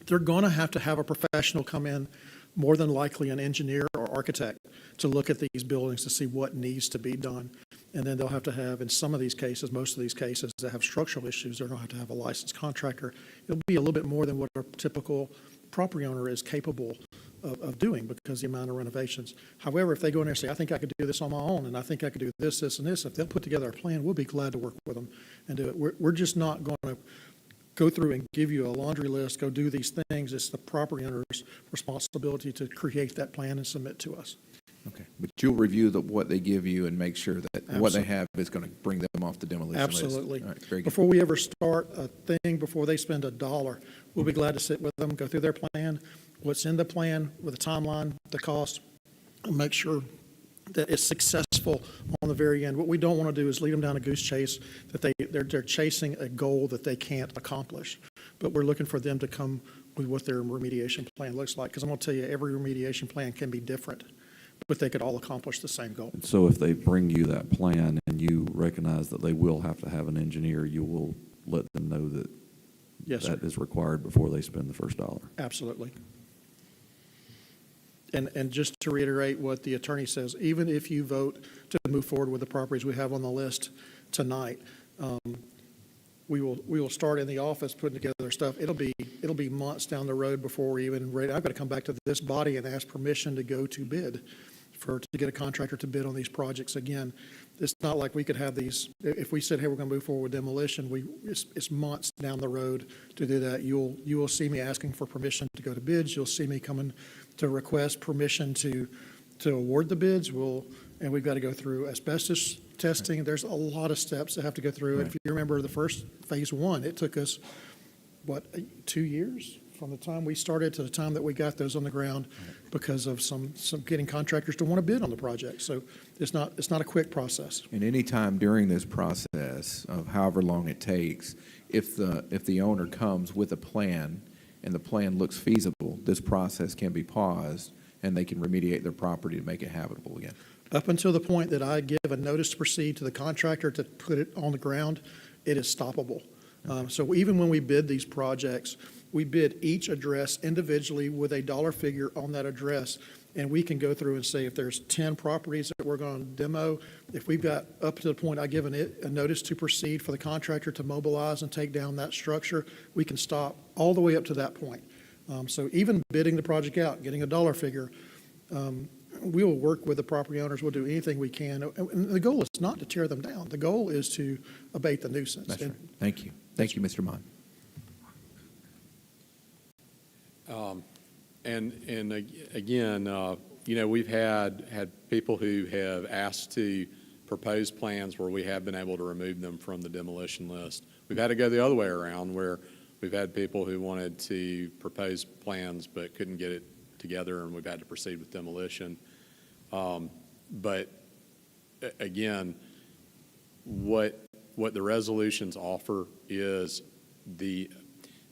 They're going to have a professional come in, more than likely an engineer or architect, to look at these buildings to see what needs to be done. And then they'll have to have, in some of these cases, most of these cases that have structural issues, they're going to have a licensed contractor. It'll be a little bit more than what a typical property owner is capable of doing because of the amount of renovations. However, if they go in there and say, I think I could do this on my own, and I think I could do this, this, and this, if they'll put together a plan, we'll be glad to work with them and do it. We're just not going to go through and give you a laundry list, go do these things. It's the property owner's responsibility to create that plan and submit to us. Okay, but you'll review what they give you and make sure that what they have is going to bring them off the demolition list. Absolutely. All right, very good. Before we ever start a thing, before they spend $1, we'll be glad to sit with them, go through their plan, what's in the plan with the timeline, the cost, and make sure that it's successful on the very end. What we don't want to do is lead them down a goose chase that they're chasing a goal that they can't accomplish. But we're looking for them to come with what their remediation plan looks like. Because I'm going to tell you, every remediation plan can be different, but they could all accomplish the same goal. And so if they bring you that plan and you recognize that they will have to have an engineer, you will let them know that Yes, sir. that is required before they spend the first $1. Absolutely. And just to reiterate what the attorney says, even if you vote to move forward with the properties we have on the list tonight, we will start in the office putting together stuff. It'll be months down the road before we're even ready. I've got to come back to this body and ask permission to go to bid to get a contractor to bid on these projects again. It's not like we could have these, if we said, hey, we're going to move forward with demolition, it's months down the road to do that. You will see me asking for permission to go to bids. You'll see me coming to request permission to award the bids. And we've got to go through asbestos testing. There's a lot of steps that have to go through. Right. If you remember the first phase 1, it took us, 2 years from the time we started to the time that we got those on the ground because of some getting contractors to want to bid on the project. So it's not a quick process. And any time during this process of however long it takes, if the owner comes with a plan and the plan looks feasible, this process can be paused and they can remediate their property to make it habitable again. Up until the point that I give a notice to proceed to the contractor to put it on the ground, it is stoppable. So even when we bid these projects, we bid each address individually with a dollar figure on that address, and we can go through and say if there's 10 properties that we're going to demo, if we've got up to the point I give a notice to proceed for the contractor to mobilize and take down that structure, we can stop all the way up to that point. So even bidding the project out, getting a dollar figure, we will work with the property owners. We'll do anything we can. And the goal is not to tear them down. The goal is to abate the nuisance. That's right. Thank you. Thank you, Mr. Mon. And again, we've had people who have asked to propose plans where we have been able to remove them from the demolition list. We've had to go the other way around where we've had people who wanted to propose plans but couldn't get it together, and we've had to proceed with demolition. But again, what the resolutions offer is the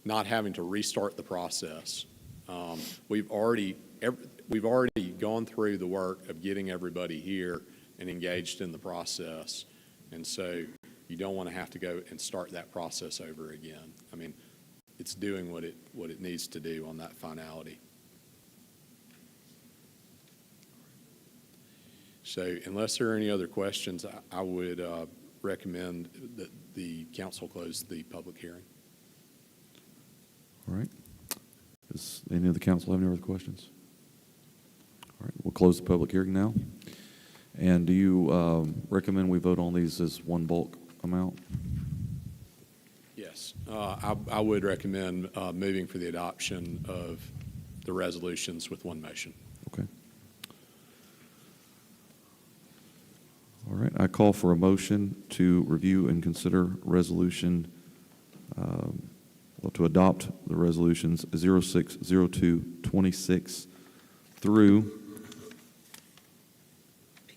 not having to restart the process. We've already gone through the work of getting everybody here and engaged in the process, and so You don't want to have to go and start that process over again. I mean, it's doing what it needs to do on that finality. So unless there are any other questions, I would recommend that the council close the public hearing. All right. Does any of the council have any other questions? All right, we'll close the public hearing now. And do you recommend we vote on these as one bulk amount? Yes, I would recommend moving for the adoption of the resolutions with one motion. Okay. All right, I call for a motion to review and consider resolution, to adopt the resolutions 060226 through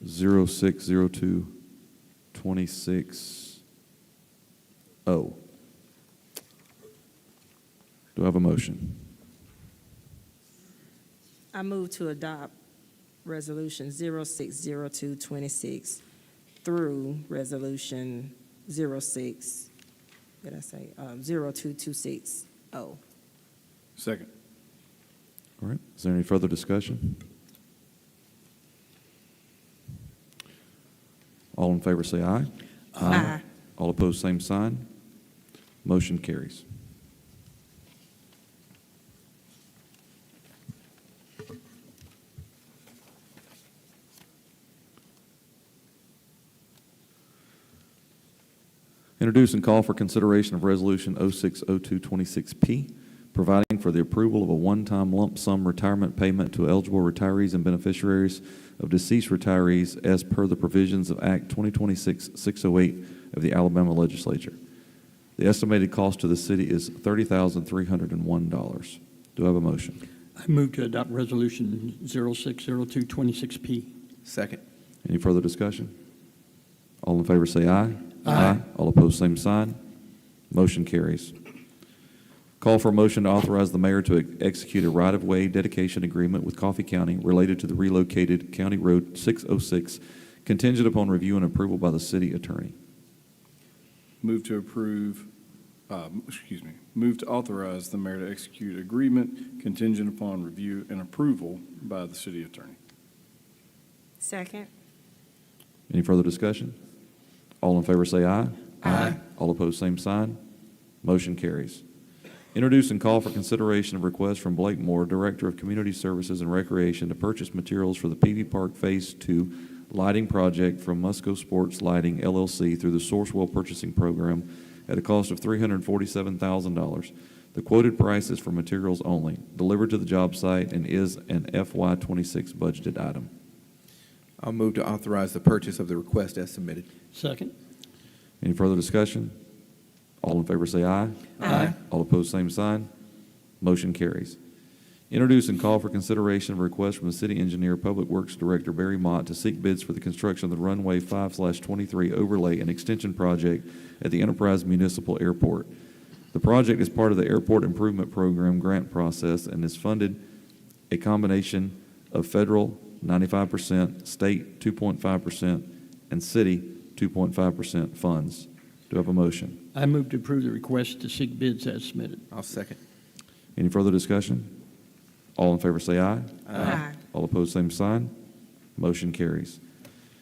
060226. Do I have a motion? I move to adopt Resolution 060226 through Resolution 0226. Second. All right, is there any further discussion? All in favor say aye. Aye. All opposed, same sign. Motion carries. Introduce and call for consideration of Resolution 060226P, providing for the approval of a one-time lump sum retirement payment to eligible retirees and beneficiaries of deceased retirees as per the provisions of Act 2026-608 of the Alabama Legislature. The estimated cost to the city is $30,301. Do I have a motion? I move to adopt Resolution 060226P. Second. Any further discussion? All in favor say aye. Aye. All opposed, same sign. Motion carries. Call for a motion to authorize the mayor to execute a right-of-way dedication agreement with Coffee County related to the relocated County Road 606, contingent upon review and approval by the city attorney. Move to authorize the mayor to execute agreement contingent upon review and approval by the city attorney. Second. Any further discussion? All in favor say aye. Aye. All opposed, same sign. Motion carries. Introduce and call for consideration of request from Blake Moore, Director of Community Services and Recreation, to purchase materials for the PV Park Phase 2 lighting project from Musco Sports Lighting, LLC, through the Sourcewell Purchasing Program at a cost of $347,000. The quoted price is for materials only, delivered to the job site, and is an FY26 budgeted item. I'll move to authorize the purchase of the request as submitted. Second. Any further discussion? All in favor say aye. Aye. All opposed, same sign. Motion carries. Introduce and call for consideration of a request from the City Engineer, Public Works Director Barry Mott to seek bids for the construction of the Runway 5/23 overlay and extension project at the Enterprise Municipal Airport. The project is part of the Airport Improvement Program grant process and is funded a combination of federal 95%, state 2.5%, and city 2.5% funds. Do I have a motion? I move to approve the request to seek bids as submitted. I'll second. Any further discussion? All in favor say aye. Aye. All opposed, same sign. Motion carries.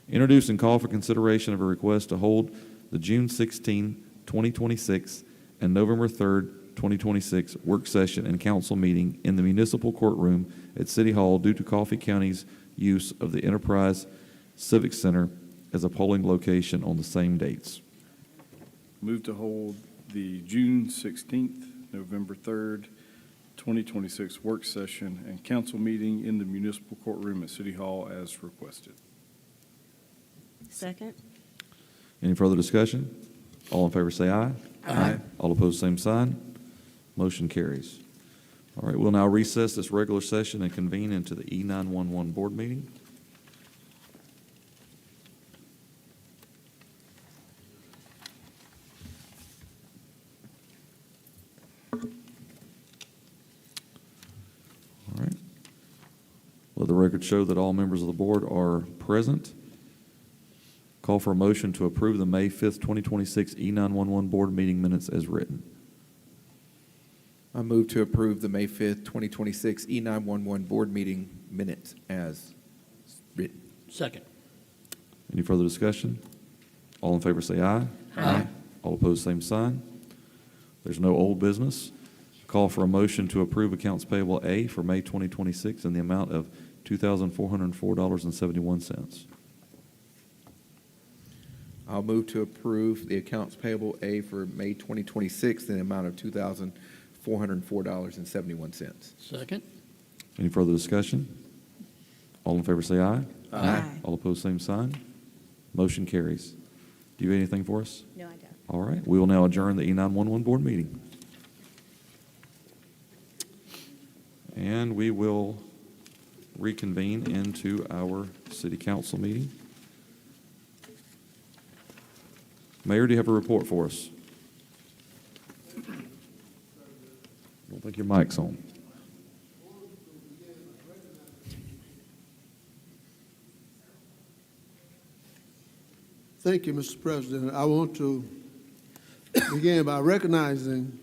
Introduce and call for consideration of a request to hold the June 16, 2026 and November 3rd, 2026 work session and council meeting in the municipal courtroom at City Hall due to Coffee County's use of the Enterprise Civic Center as a polling location on the same dates. Move to hold the June 16th, November 3rd, 2026 work session and council meeting in the municipal courtroom at City Hall as requested. Second. Any further discussion? All in favor say aye. Aye. All opposed, same sign. Motion carries. All right, we'll now recess this regular session and convene into the E911 board meeting. All right. Let the record show that all members of the board are present. Call for a motion to approve the May 5th, 2026 E911 Board meeting minutes as written. I move to approve the May 5th, 2026 E911 Board meeting minutes as written. Second. Any further discussion? All in favor say aye. Aye. All opposed, same sign. There's no old business. Call for a motion to approve accounts payable A for May 2026 in the amount of $2,404.71. I'll move to approve the accounts payable A for May 2026 in the amount of $2,404.71. Second. Any further discussion? All in favor say aye. Aye. All opposed, same sign. Motion carries. Do you have anything for us? No, I don't. All right, we will now adjourn the E911 Board meeting. And we will reconvene into our city council meeting. Mayor, do you have a report for us? I don't think your mic's on. Thank you, Mr. President. I want to begin by recognizing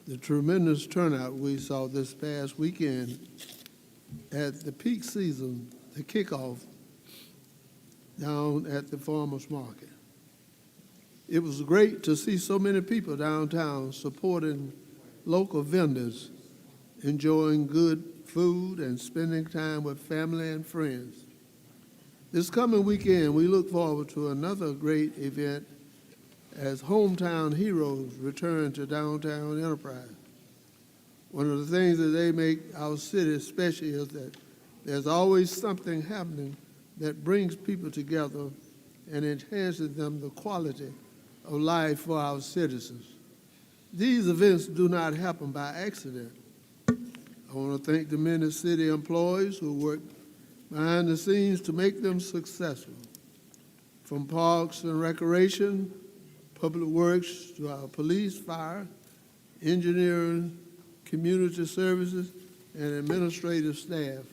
the tremendous turnout we saw this past weekend at the peak season, the kickoff down at the farmers market. It was great to see so many people downtown supporting local vendors, enjoying good food and spending time with family and friends. This coming weekend, we look forward to another great event as hometown heroes return to downtown Enterprise. One of the things that they make our city special is that there's always something happening that brings people together and enhances them the quality of life for our citizens. These events do not happen by accident. I want to thank the many city employees who work behind the scenes to make them successful. From parks and recreation, public works, to our police, fire, engineering, community services, and administrative staff.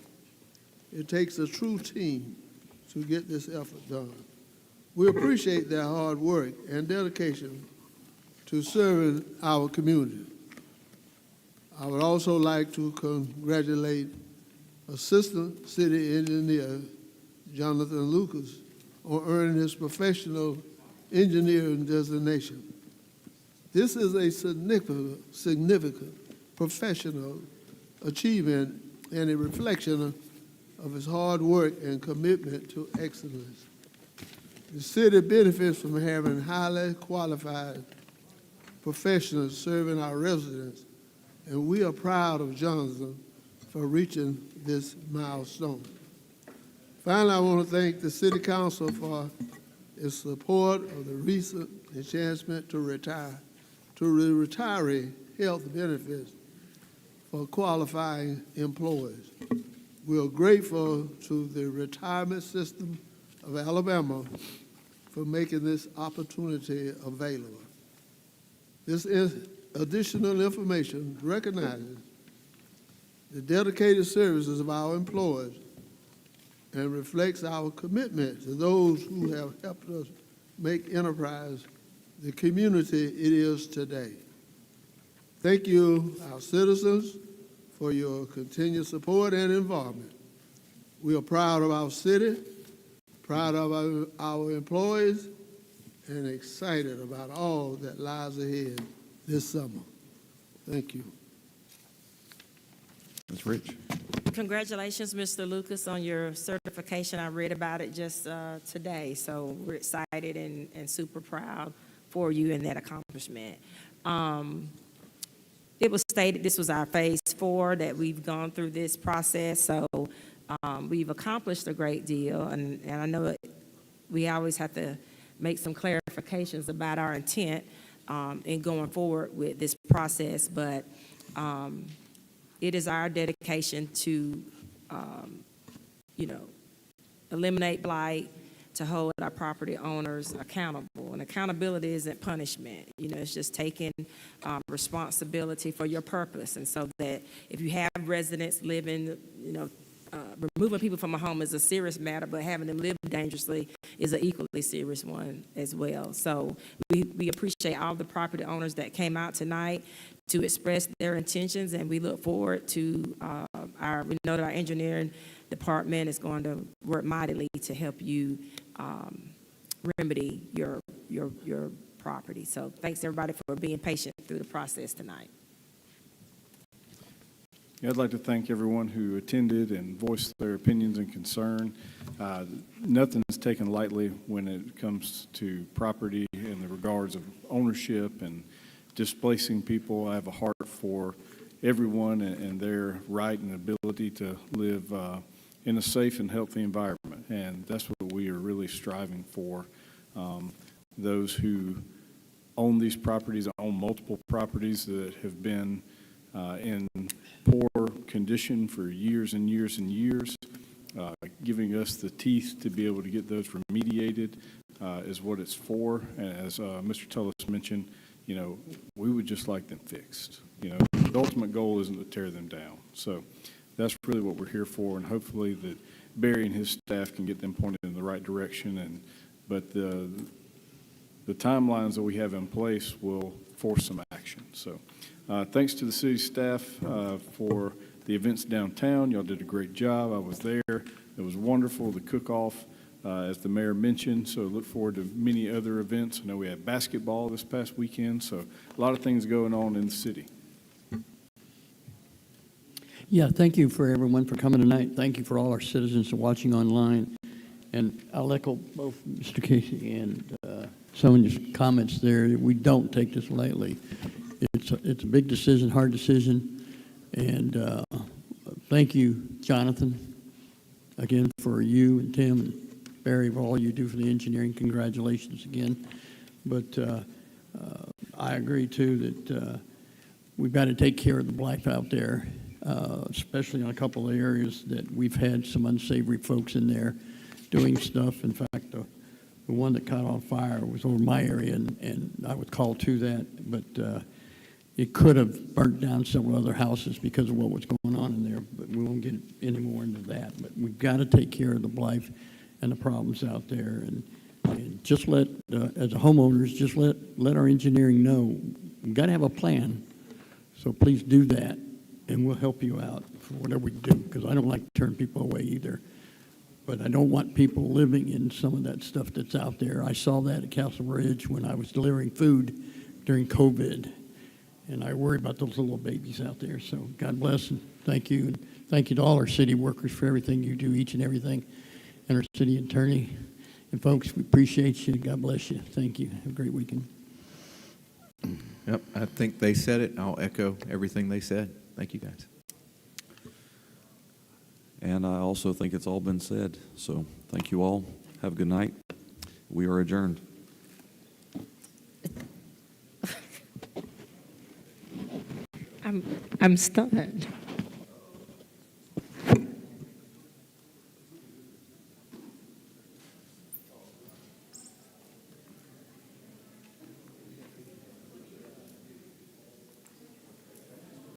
It takes a true team to get this effort done. We appreciate their hard work and dedication to serving our community. I would also like to congratulate Assistant City Engineer Jonathan Lucas on earning his professional engineering designation. This is a significant professional achievement and a reflection of his hard work and commitment to excellence. The city benefits from having highly qualified professionals serving our residents, and we are proud of Jonathan for reaching this milestone. Finally, I want to thank the City Council for its support of the recent enhancement to retiree health benefits for qualifying employees. We are grateful to the retirement system of Alabama for making this opportunity available. This additional information recognizes the dedicated services of our employees and reflects our commitment to those who have helped us make Enterprise the community it is today. Thank you, our citizens, for your continued support and involvement. We are proud of our city, proud of our employees, and excited about all that lies ahead this summer. Thank you. Ms. Rich. Congratulations, Mr. Lucas, on your certification. I read about it just today, so we're excited and super proud for you and that accomplishment. It was stated this was our phase 4, that we've gone through this process, so we've accomplished a great deal, and I know we always have to make some clarifications about our intent in going forward with this process, but it is our dedication to, eliminate blight, to hold our property owners accountable. And accountability isn't punishment. It's just taking responsibility for your purpose. And so that if you have residents living, removing people from a home is a serious matter, but having them live dangerously is an equally serious one as well. So we appreciate all the property owners that came out tonight to express their intentions, and we look forward to we know that our engineering department is going to work mightily to help you remedy your property. So thanks everybody for being patient through the process tonight. Yeah, I'd like to thank everyone who attended and voiced their opinions and concern. Nothing is taken lightly when it comes to property in the regards of ownership and displacing people. I have a heart for everyone and their right and ability to live in a safe and healthy environment, and that's what we are really striving for. Those who own these properties, own multiple properties that have been in poor condition for years and years and years, giving us the teeth to be able to get those remediated is what it's for. And as Mr. Tullis mentioned, you know, we would just like them fixed. You know, the ultimate goal isn't to tear them down. So that's really what we're here for, and hopefully that Barry and his staff can get them pointed in the right direction. But the timelines that we have in place will force some action. So thanks to the city staff for the events downtown. Y'all did a great job. I was there. It was wonderful, the cook-off, as the mayor mentioned. So look forward to many other events. I know we had basketball this past weekend, so a lot of things going on in the city. Yeah, thank you for everyone for coming tonight. Thank you for all our citizens watching online. And I'll echo both Mr. Casey and Sonia's comments there. We don't take this lightly. It's a big decision, hard decision. And thank you, Jonathan, again, for you and Tim and Barry, for all you do for the engineering. Congratulations again. But I agree, too, that we've got to take care of the blight out there, especially in a couple of areas that we've had some unsavory folks in there doing stuff. In fact, the one that caught on fire was over my area, and I was called to that. But it could have burnt down several other houses because of what was going on in there, but we won't get any more into that. But we've got to take care of the blight and the problems out there, and just let, as a homeowners, just let our engineering know we've got to have a plan. So please do that, and we'll help you out for whatever we do, because I don't like to turn people away either. But I don't want people living in some of that stuff that's out there. I saw that at Castle Ridge when I was delivering food during COVID. And I worry about those little babies out there. So God bless and thank you. And thank you to all our city workers for everything you do, each and everything, and our city attorney. And folks, we appreciate you. God bless you. Thank you. Have a great weekend. Yep, I think they said it. I'll echo everything they said. Thank you, guys. And I also think it's all been said. So thank you all. Have a good night. We are adjourned. I'm stunned.